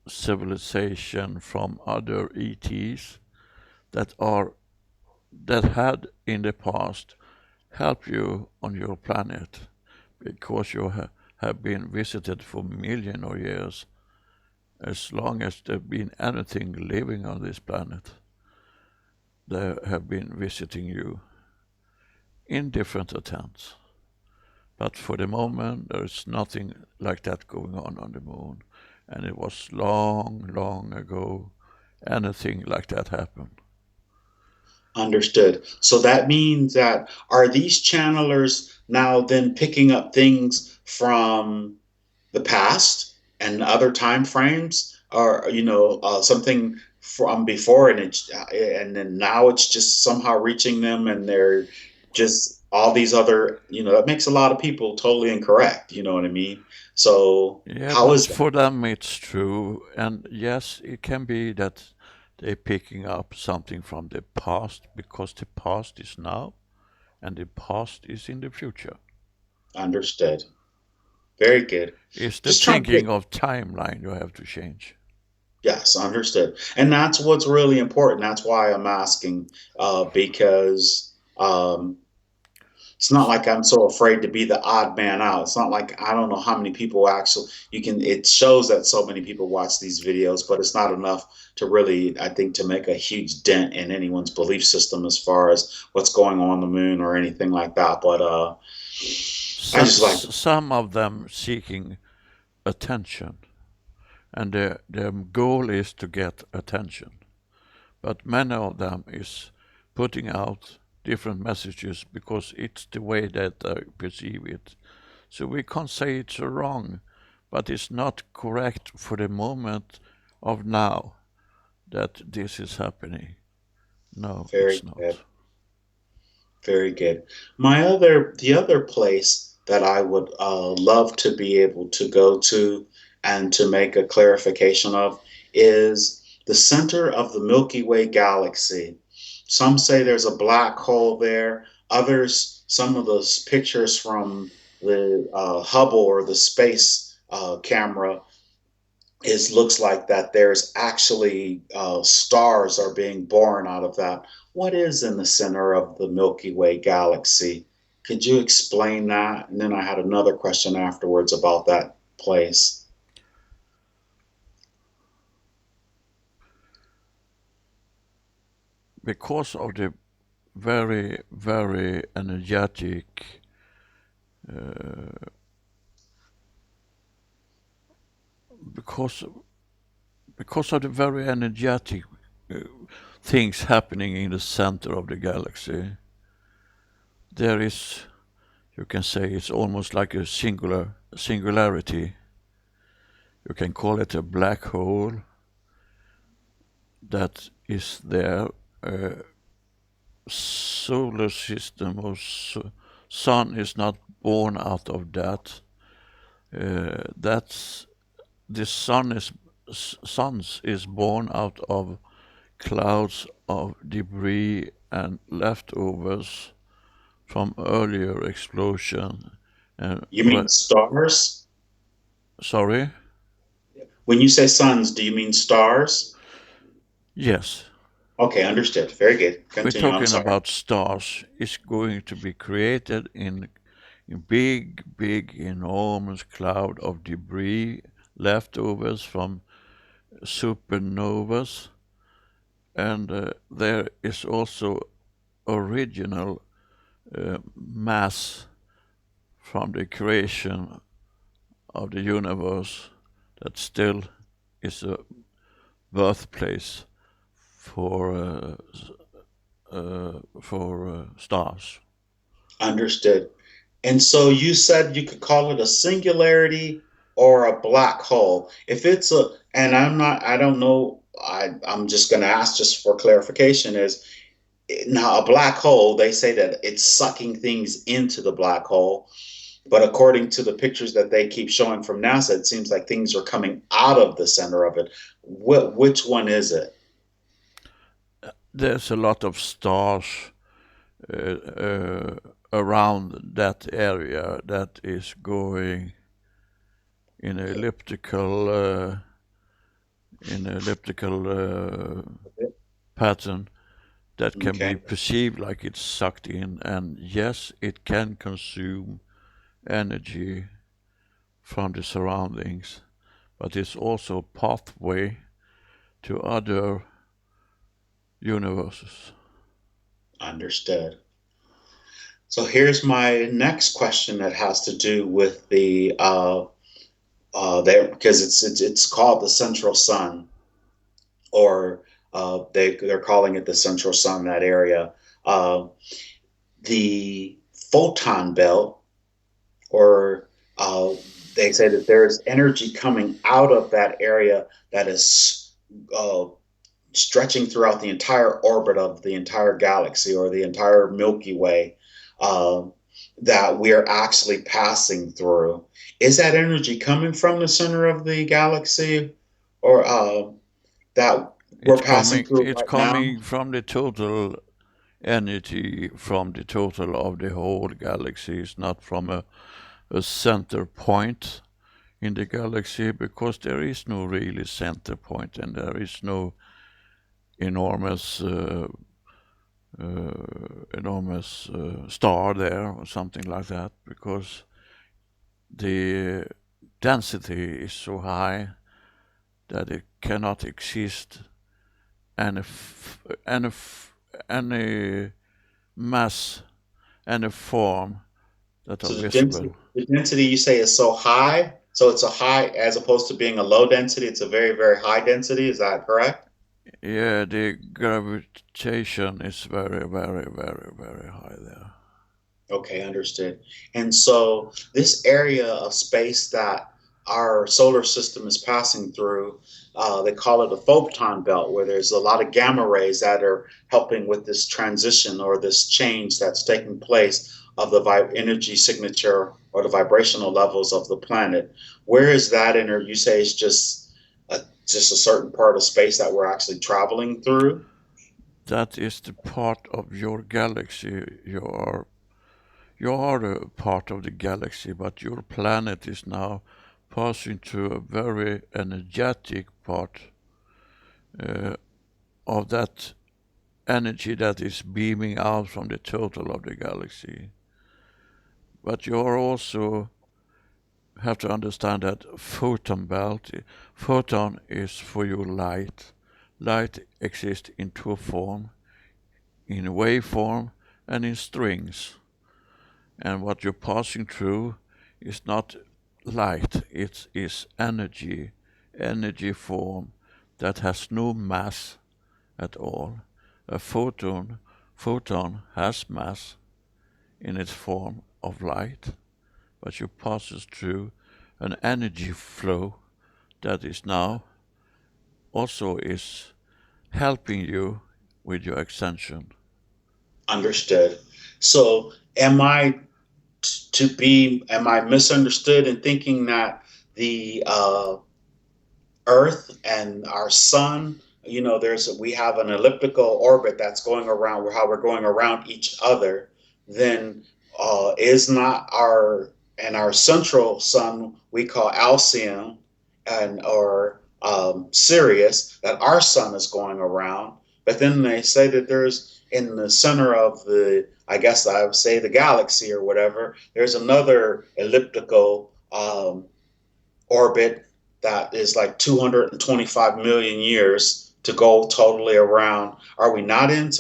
civilization from other ETs that are that had in the past helped you on your planet because you have been visited for millions of years. As long as there have been anything living on this planet, they have been visiting you in different attempts. But for the moment, there is nothing like that going on the moon. And it was long, long ago anything like that happened. Understood. So that means that are these channelers now then picking up things from the past and other time frames, or something from before, and then now it's just somehow reaching them, and they're just all these other. That makes a lot of people totally incorrect. You know what I mean? So Yeah, how but is that? for them it's true. And yes, it can be that they're picking up something from the past because the past is now and the past is in the future. Understood. Very good. It's the Just trying to thinking get. of timeline you have to change. Yes, understood. And that's what's really important. That's why I'm asking, because it's not like I'm so afraid to be the odd man out. It's not like I don't know how many people actually you can. It shows that so many people watch these videos, but it's not enough to really, I think, to make a huge dent in anyone's belief system as far as what's going on the moon or anything like that. But I just like Some of them seeking attention, and their goal is to get attention. But many of them is putting out different messages because it's the way that I perceive it. So we can't say it's wrong, but it's not correct for the moment of now that this is happening. No, very it's not. good. Very good. The other place that I would love to be able to go to and to make a clarification of is the center of the Milky Way galaxy. Some say there's a black hole there. Others, some of those pictures from the Hubble or the space camera is looks like that there's actually stars are being born out of that. What is in the center of the Milky Way galaxy? Could you explain that? And then I had another question afterwards about that place. Because of the very, very energetic because because of the very energetic uh, things happening in the center of the galaxy, there is, you can say, it's almost like a singularity. You can call it a black hole that is there. Solar system or sun is not born out of that. That's the suns is born out of clouds of debris and leftovers from earlier explosion. And You mean stars? sorry, When you say suns, do you mean stars? yes, Okay, understood. Very good. we're Continue. I'm talking sorry. about stars. Is going to be created in a big, big, enormous cloud of debris, leftovers from supernovas, and there is also original mass from the creation of the universe that still is a birthplace for stars. Understood. And so you said you could call it a singularity or a black hole. If it's a, and I don't know, I'm just going to ask just for clarification is now a black hole, they say that it's sucking things into the black hole. But according to the pictures that they keep showing from NASA, it seems like things are coming out of the center of it. Which one is it? There's a lot of stars uh, uh, around that area that is going in an elliptical pattern that can be Okay, perceived like it's sucked in, and yes, it can consume energy from the surroundings, but it's also a pathway to other universes. understood. So here's my next question that has to do with the there because it's called the central sun, or they're calling it the central sun, that area. Uh, the photon belt, or they say that there is energy coming out of that area that is uh, stretching throughout the entire orbit of the entire galaxy or the entire Milky Way, uh, that we're actually passing through. Is that energy coming from the center of the galaxy, or that we're passing through It's right now? coming from the total energy from the total of the whole galaxy. It's not from a center point in the galaxy, because there is no really center point, and there is no enormous star there or something like that, because the density is so high that it cannot exist any any mass, any form that are So visible. the density you say is so high. So it's a high as opposed to being a low density. It's a very, very high density. Is that correct? Yeah, the gravitation is very, very, very, very high there. Okay, understood. And so this area of space that our solar system is passing through, they call it a photon belt, where there's a lot of gamma rays that are helping with this transition or this change that's taking place of the energy signature or the vibrational levels of the planet. Where is that in? Or you say it's just a certain part of space that we're actually traveling through? That is the part of your galaxy. You are a part of the galaxy, but your planet is now passing through a very energetic part uh, of that energy that is beaming out from the total of the galaxy. But you are also have to understand that photon is for you light. Light exists in two forms, in waveform and in strings. And what you're passing through is not light, it is energy, energy form that has no mass at all. A photon has mass in its form of light, but you passes through an energy flow that is now also is helping you with your ascension. Understood. So, am I misunderstood in thinking that the Earth and our sun, we have an elliptical orbit that's going around, how we're going around each other, then is not our central sun we call Alcyon and or Sirius, that our sun is going around. But then they say that there's in the center of I guess I would say the galaxy or whatever, there's another elliptical orbit that is like 225 million years to go totally around. Are we not in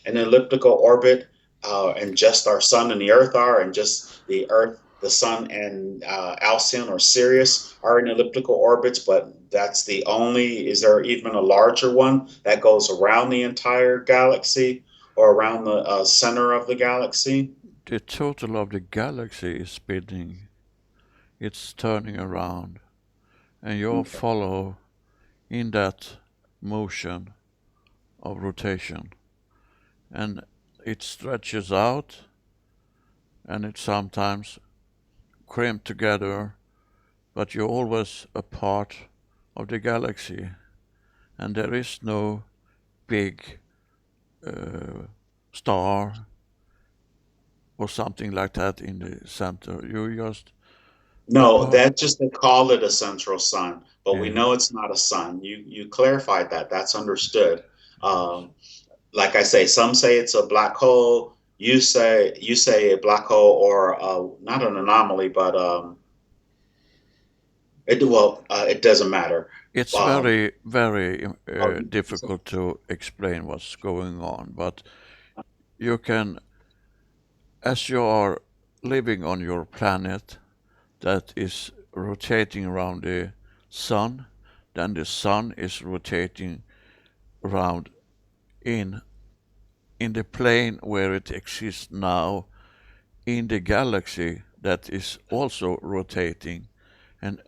an elliptical orbit, and just our sun and the earth are, and just the earth, the sun, and Alcyon or Sirius are in elliptical orbits, but that's the only, is there even a larger one that goes around the entire galaxy or around the center of the galaxy? The total of the galaxy is spinning, it's turning around, and you Okay. follow in that motion of rotation. And it stretches out and it sometimes cramped together, but you're always a part of the galaxy, and there is no big uh, star or something like that in the center. You're just a No, part. that's just they call it a central sun, but we Yeah, know it's not a sun. You clarified that. That's understood. Um, like I say, some say it's a black hole. You say a black hole or not an anomaly, but it doesn't matter. it's Um, very, very oh, difficult to explain what's going on, but you can, as you are living on your planet that is rotating around the sun, then the sun is rotating around in in the plane where it exists now, in the galaxy that is also rotating, and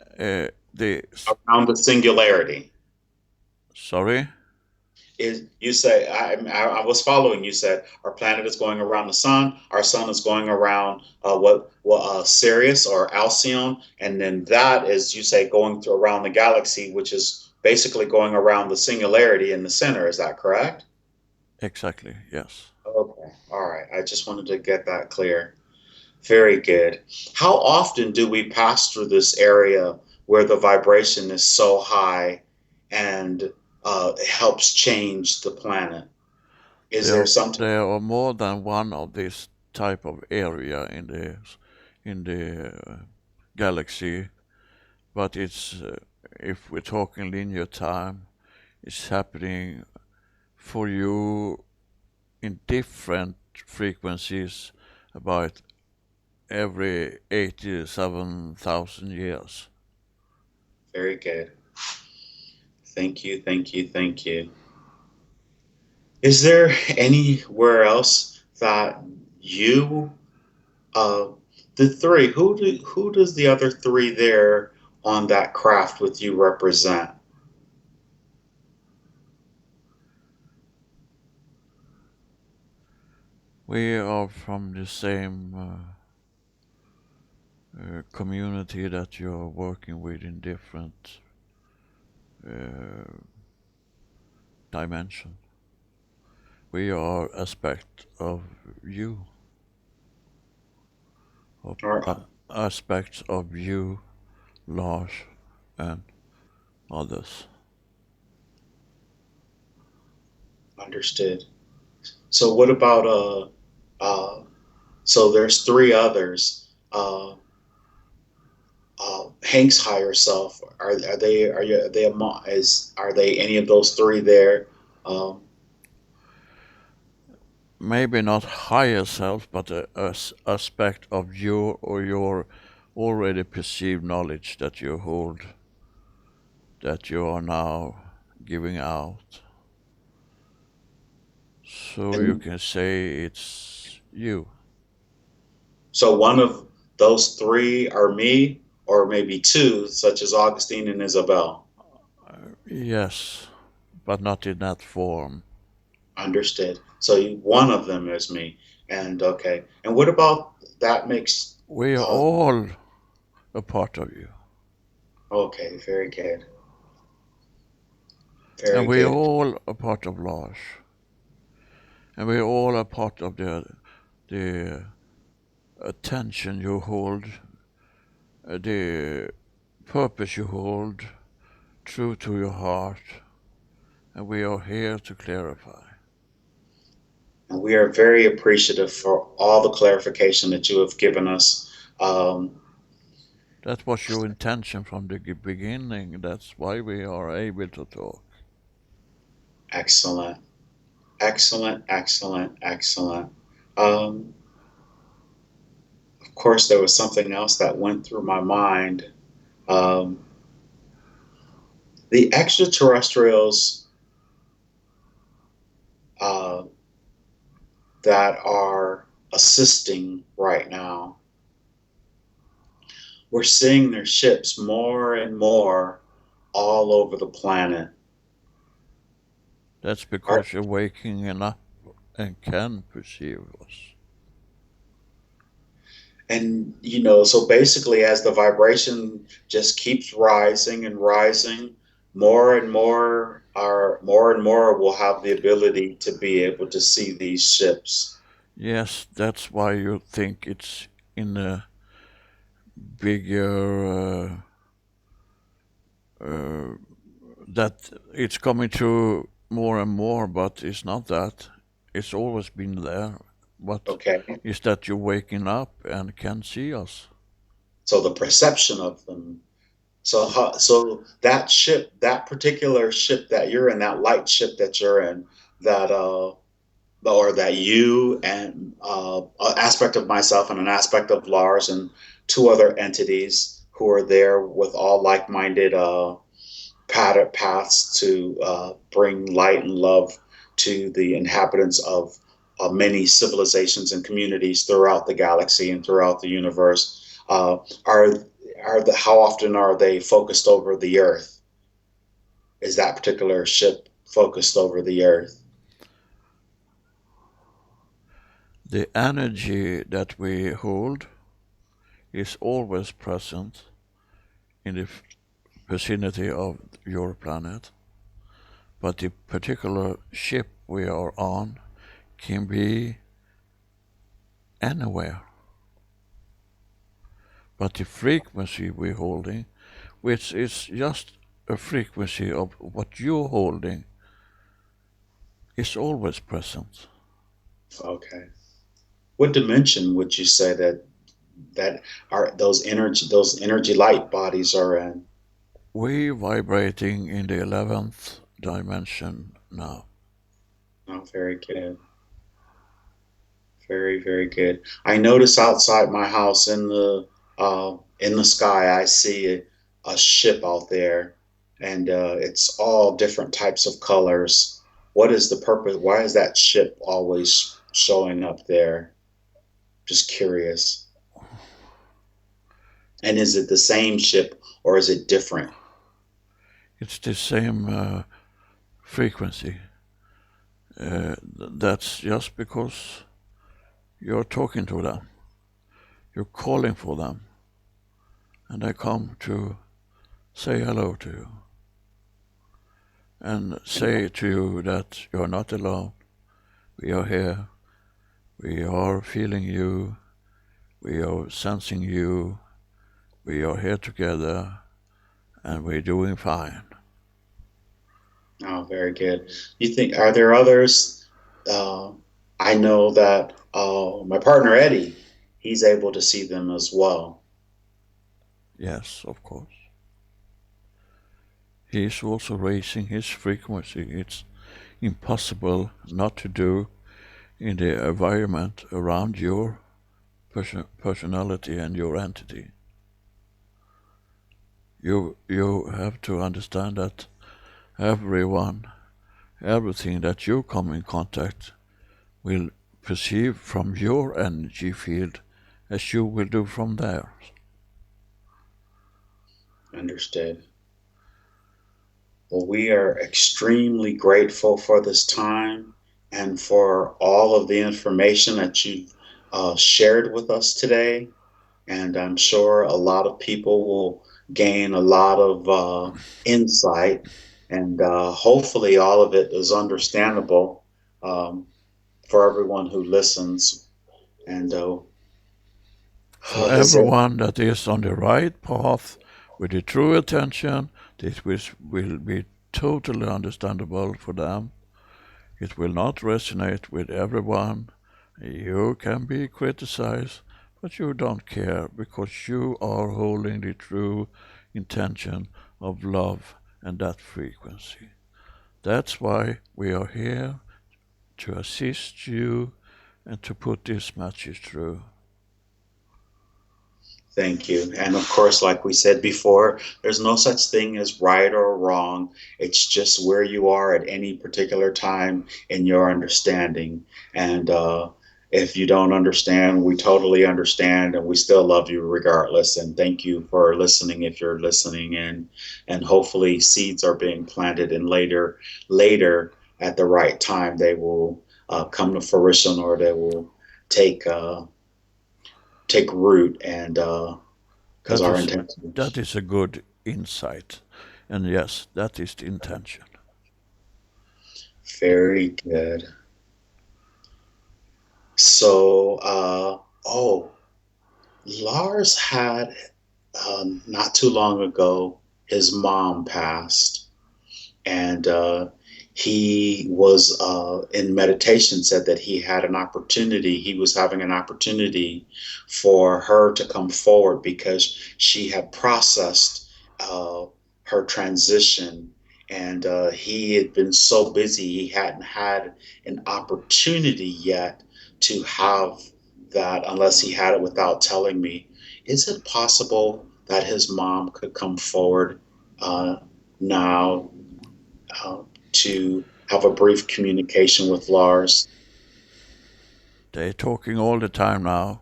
the around the singularity. sorry. Is you say I was following. You said our planet is going around the sun. Our sun is going around Sirius or Alcyon, and then that is, you say, going through around the galaxy, which is basically going around the singularity in the center. Is that correct? Exactly, yes. Okay. All right. I just wanted to get that clear. Very good. How often do we pass through this area where the vibration is so high and it helps change the planet? Is there something? There are more than one of this type of area in the galaxy, but it's if we're talking linear time, it's happening for you in different frequencies about every 87,000 years. Very good. Thank you, thank you, thank you. Is there anywhere else that you, uh, the three, who does the other three there on that craft with you represent? We are from the same community that you're working with in different uh, dimension. We are aspect of you, of Or aspects of you, Lars, and others. understood. So what about So there's three others. Hank's higher self. Are they are they among, is are they any of those three there? Um, Maybe not higher self, but a aspect of you or your already perceived knowledge that you hold, that you are now giving out. So you and can say it's you. so one of those three are me, or maybe two, such as Augustine and Isabel. Yes, but not in that form. Understood. So one of them is me. And okay. And what about that makes We are uh, all a part of you. okay, very good. And Very we are good. all a part of Lars. And we are all a part of the attention you hold, the purpose you hold, true to your heart. And we are here to clarify. And we are very appreciative for all the clarification that you have given us. Um, That was your intention from the beginning. That's why we are able to talk. excellent. Excellent, excellent, excellent. Um, of course, there was something else that went through my mind. Um, the extraterrestrials uh, that are assisting right now, we're seeing their ships more and more all over the planet. That's Are, because you're waking up and can perceive us. and so basically, as the vibration just keeps rising and rising, more and more will have the ability to be able to see these ships. Yes, that's why you think it's in a bigger uh, that it's coming through more and more, but it's not that. It's always been there. What Okay, is that you're waking up and can see us? so the perception of them. So that ship, that particular ship that you're in, that light ship that you're in, that or that you and an aspect of myself and an aspect of Lars and two other entities who are there with all like-minded paths to bring light and love to the inhabitants of many civilizations and communities throughout the galaxy and throughout the universe. Are how often are they focused over the Earth? Is that particular ship focused over the Earth? The energy that we hold is always present in the vicinity of your planet, but the particular ship we are on can be anywhere. But the frequency we're holding, which is just a frequency of what you're holding, is always present. Okay. What dimension would you say that are those energy light bodies are in? We're vibrating in the 11th dimension now. Oh, very good. Very, very good. I notice outside my house in the sky, I see a ship out there, and it's all different types of colors. What is the purpose? Why is that ship always showing up there? Just curious. And is it the same ship or is it different? It's the same frequency. That's just because you're talking to them, you're calling for them, and they come to say hello to you and say to you that you're not alone. We are here. We are feeling you. We are sensing you. We are here together and we're doing fine. Oh, very good. You think, are there others? Uh, I know that My partner Eddie, he's able to see them as well. Yes, of course. He is also raising his frequency. It's impossible not to do in the environment around your personality and your entity. You have to understand that everyone, everything that you come in contact will perceive from your energy field as you will do from theirs. Understood. Well, we are extremely grateful for this time and for all of the information that you've shared with us today. And I'm sure a lot of people will gain a lot of insight, and hopefully, all of it is understandable um, for everyone who listens. And For is there everyone that is on the right path with the true attention, this will be totally understandable for them. It will not resonate with everyone. You can be criticized, but you don't care because you are holding the true intention of love and that frequency. That's why we are here to assist you and to put this message through. Thank you. And of course, like we said before, there's no such thing as right or wrong. It's just where you are at any particular time in your understanding. And if you don't understand, we totally understand, and we still love you regardless. And thank you for listening if you're listening. And hopefully, seeds are being planted, and later at the right time, they will come to fruition, or they will take. Take root and because That our is intention that is is a good insight. And yes, that is the intention. very good. So, oh, Lars had not too long ago, his mom passed, and he was in meditation, said that he had an opportunity, he was having an opportunity for her to come forward because she had processed uh, her transition, and he had been so busy he hadn't had an opportunity yet to have that unless he had it without telling me. Is it possible that his mom could come forward uh, now uh, to have a brief communication with Lars? They're talking all the time now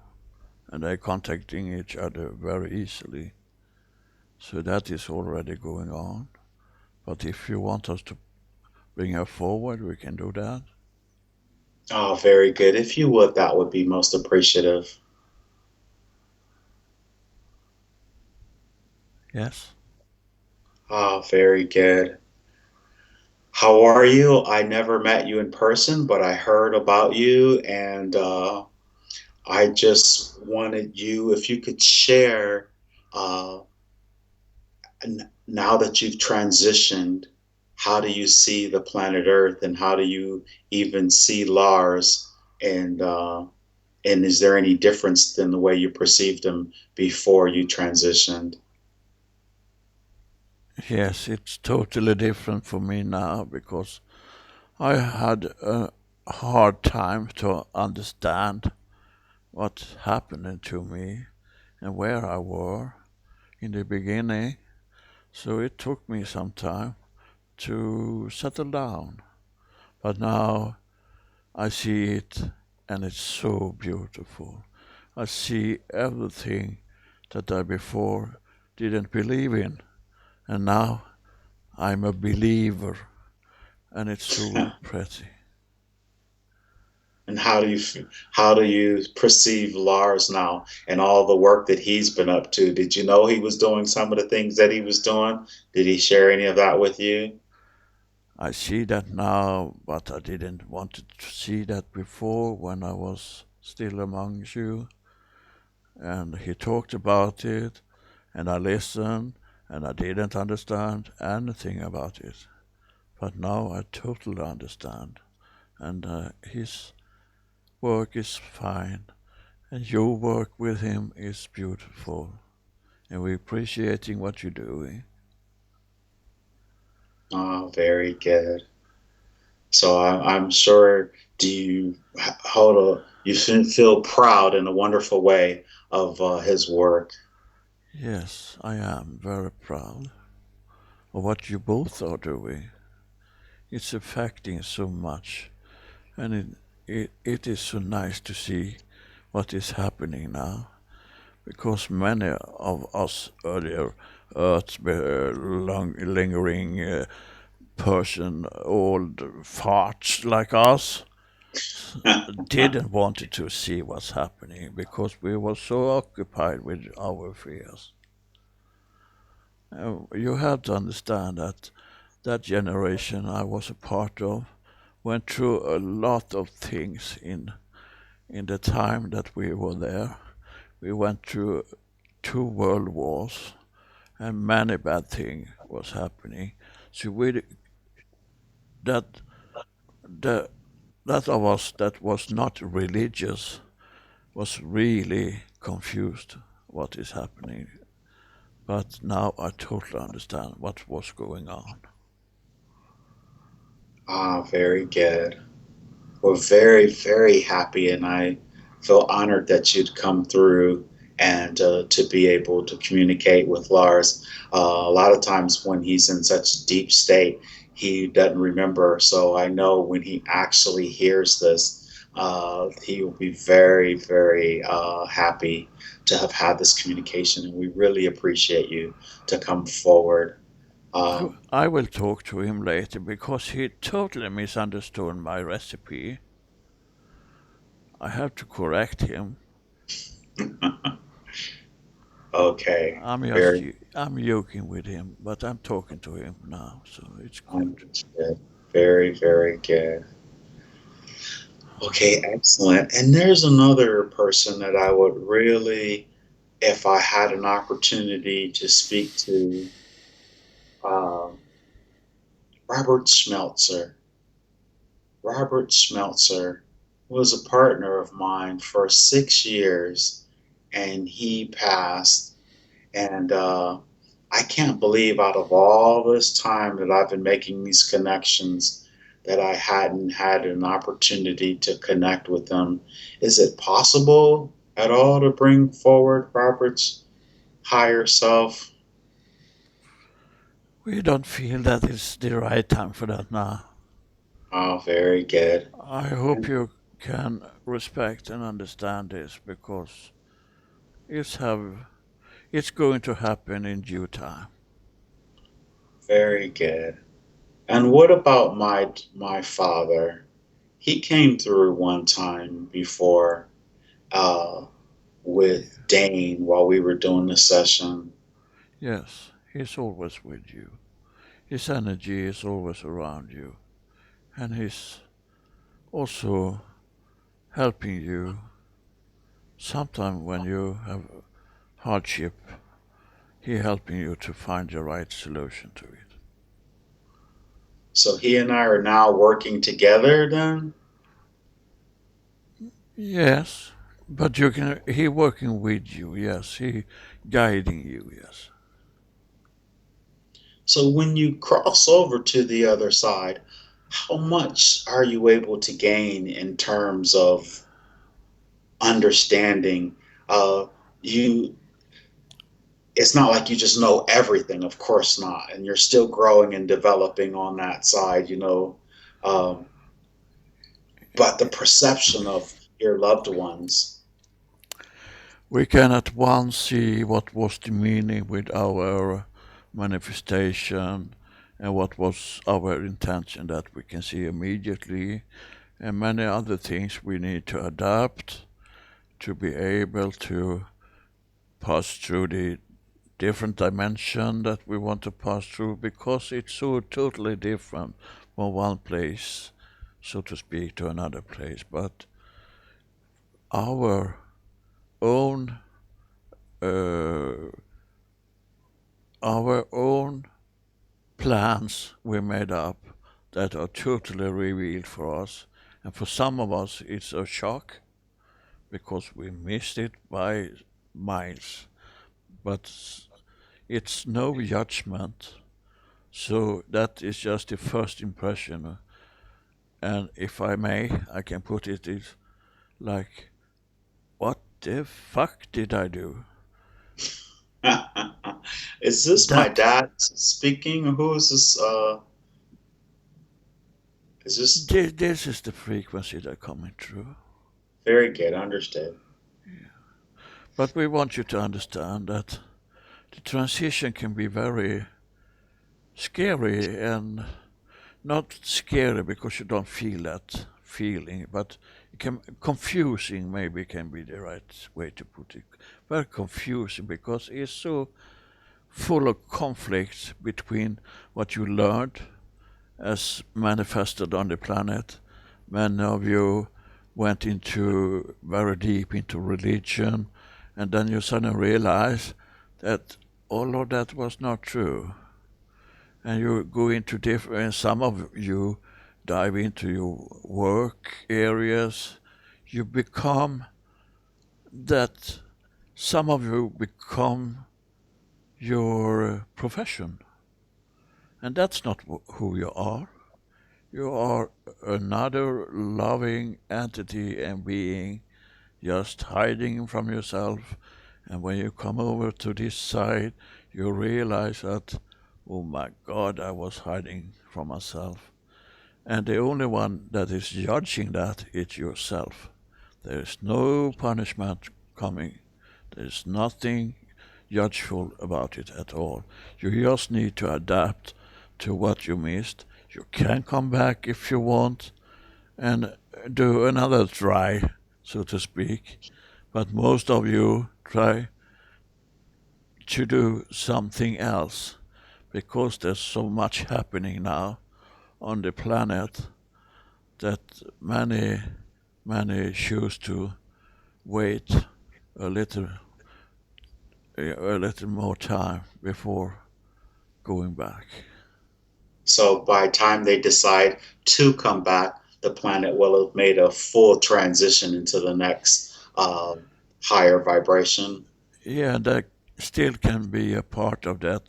and they're contacting each other very easily. So that is already going on. But if you want us to bring her forward, we can do that. Oh, very good. If you would, that would be most appreciative. Yes. Oh, very good. How are you? I never met you in person, but I heard about you, and I just wanted you, if you could share, uh, now that you've transitioned, how do you see the planet Earth, and how do you even see Lars? And is there any difference than the way you perceived him before you transitioned? Yes, it's totally different for me now because I had a hard time to understand what happened to me and where I were in the beginning. So it took me some time to settle down. But now I see it and it's so beautiful. I see everything that I before didn't believe in. And now I'm a believer and it's so pretty. And how do you perceive Lars now and all the work that he's been up to? Did you know he was doing some of the things that he was doing? Did he share any of that with you? I see that now, but I didn't want to see that before when I was still among you. And he talked about it, and I listened, and I didn't understand anything about it. But now I totally understand. And he's work is fine, and your work with him is beautiful, and we're appreciating what you're doing. Oh, very good. So I'm sure. Do you hold a? You feel proud in a wonderful way of his work. Yes, I am very proud of what you both are doing. It's affecting so much, and it is so nice to see what is happening now, because many of us earlier lingering person, old farts like us, didn't want to see what's happening because we were so occupied with our fears. You have to understand that that generation I was a part of went through a lot of things in the time that we were there. We went through two world wars and many bad things was happening. So we that the that of us that was not religious was really confused what is happening. But now I totally understand what was going on. Ah, very good. We're very, very happy, and I feel honored that you'd come through and to be able to communicate with Lars. A lot of times when he's in such deep state, he doesn't remember. So I know when he actually hears this, he will be very, very happy to have had this communication, and we really appreciate you to come forward. Um, I will talk to him later because he totally misunderstood my recipe. I have to correct him. okay, very I'm joking with him, but I'm talking to him now, so it's good. understood. Very, very good. Okay, excellent. And there's another person that I would really, if I had an opportunity to speak to, um, Robert Schmeltzer. Robert Schmeltzer was a partner of mine for 6 years, and he passed. And I can't believe out of all this time that I've been making these connections that I hadn't had an opportunity to connect with them. Is it possible at all to bring forward Robert's higher self? We don't feel that it's the right time for that now. Oh, very good. I hope you can respect and understand this because it's have it's going to happen in due time. Very good. And what about my father? He came through one time before uh, with Dane while we were doing the session. Yes, he's always with you. His energy is always around you, and he's also helping you sometimes when you have hardship. He helping you to find the right solution to it. So he and I are now working together then? Yes, but you can. He working with you. Yes, he guiding you. Yes. So when you cross over to the other side, how much are you able to gain in terms of understanding? You, it's not like you just know everything, of course not, and you're still growing and developing on that side, um, but the perception of your loved ones. We can at once see what was the meaning with our manifestation and what was our intention that we can see immediately, and many other things we need to adapt to be able to pass through the different dimension that we want to pass through because it's so totally different from one place, so to speak, to another place. But our own uh, our own plans we made up that are totally revealed for us, And for some of us, it's a shock because we missed it by miles. But it's no judgment. So that is just the first impression. And if I may, I can put it is like, what the fuck did I do? Is this my That dad speaking? Who is this? Is this this is the frequency that coming through. very good? Understood. But we want you to understand that the transition can be very scary, and not scary because you don't feel that feeling, but it can confusing maybe can be the right way to put it. Very confusing because it's so full of conflicts between what you learned as manifested on the planet. Many of you went into very deep into religion, and then you suddenly realize that all of that was not true. And you go into different, some of you dive into your work areas. You become that, some of you become your profession. And that's not who you are. You are another loving entity and being just hiding from yourself. And when you come over to this side, you realize that, oh my God, I was hiding from myself. And the only one that is judging that is yourself. There is no punishment coming. There is nothing judgeful about it at all. You just need to adapt to what you missed. You can come back if you want and do another try, so to speak. But most of you try to do something else because there's so much happening now on the planet that many choose to wait a little a little more time before going back. So by the time they decide to come back, the planet will have made a full transition into the next higher vibration. Yeah, that still can be a part of that.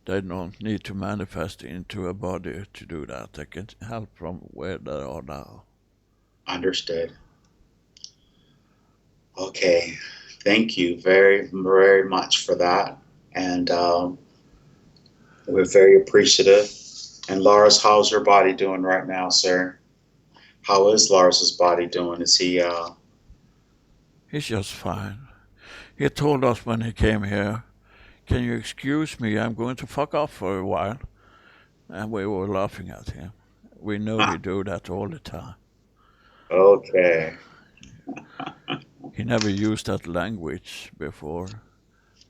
They don't need to manifest into a body to do that. They can help from where they are now. Understood. Okay. Thank you very, very much for that. And we're very appreciative. And Lars, how's your body doing right now, sir? How is Lars's body doing? Is he He's just fine. He told us when he came here, "Can you excuse me? I'm going to fuck off for a while." And we were laughing at him. We know he do that all the time. okay? He never used that language before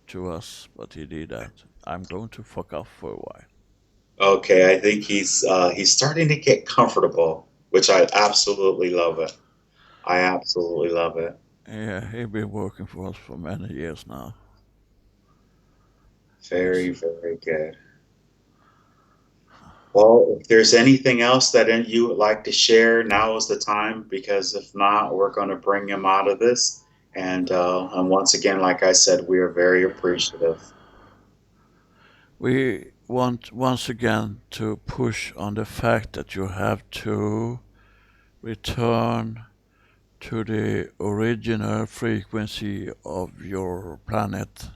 to us, but he did that. I'm going to fuck off for a while. Okay, I think he's starting to get comfortable, which I absolutely love it. I absolutely love it. Yeah, he's been working for us for many years now. Very, He's, very good. Well, if there's anything else that you would like to share, now is the time because if not, we're going to bring him out of this. And once again, like I said, we are very appreciative. we want once again to push on the fact that you have to return to the original frequency of your planet,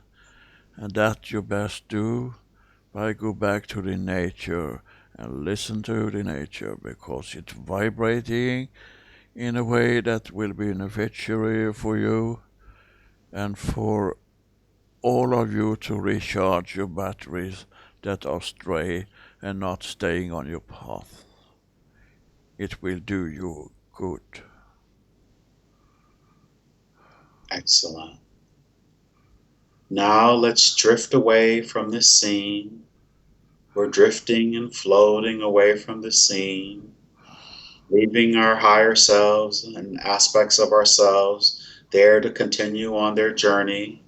and that you best do by go back to the nature and listen to the nature because it's vibrating in a way that will be beneficiary for you and for all of you to recharge your batteries that are stray and not staying on your path. It will do you good. Excellent. Now let's drift away from this scene. We're drifting and floating away from the scene, leaving our higher selves and aspects of ourselves there to continue on their journey.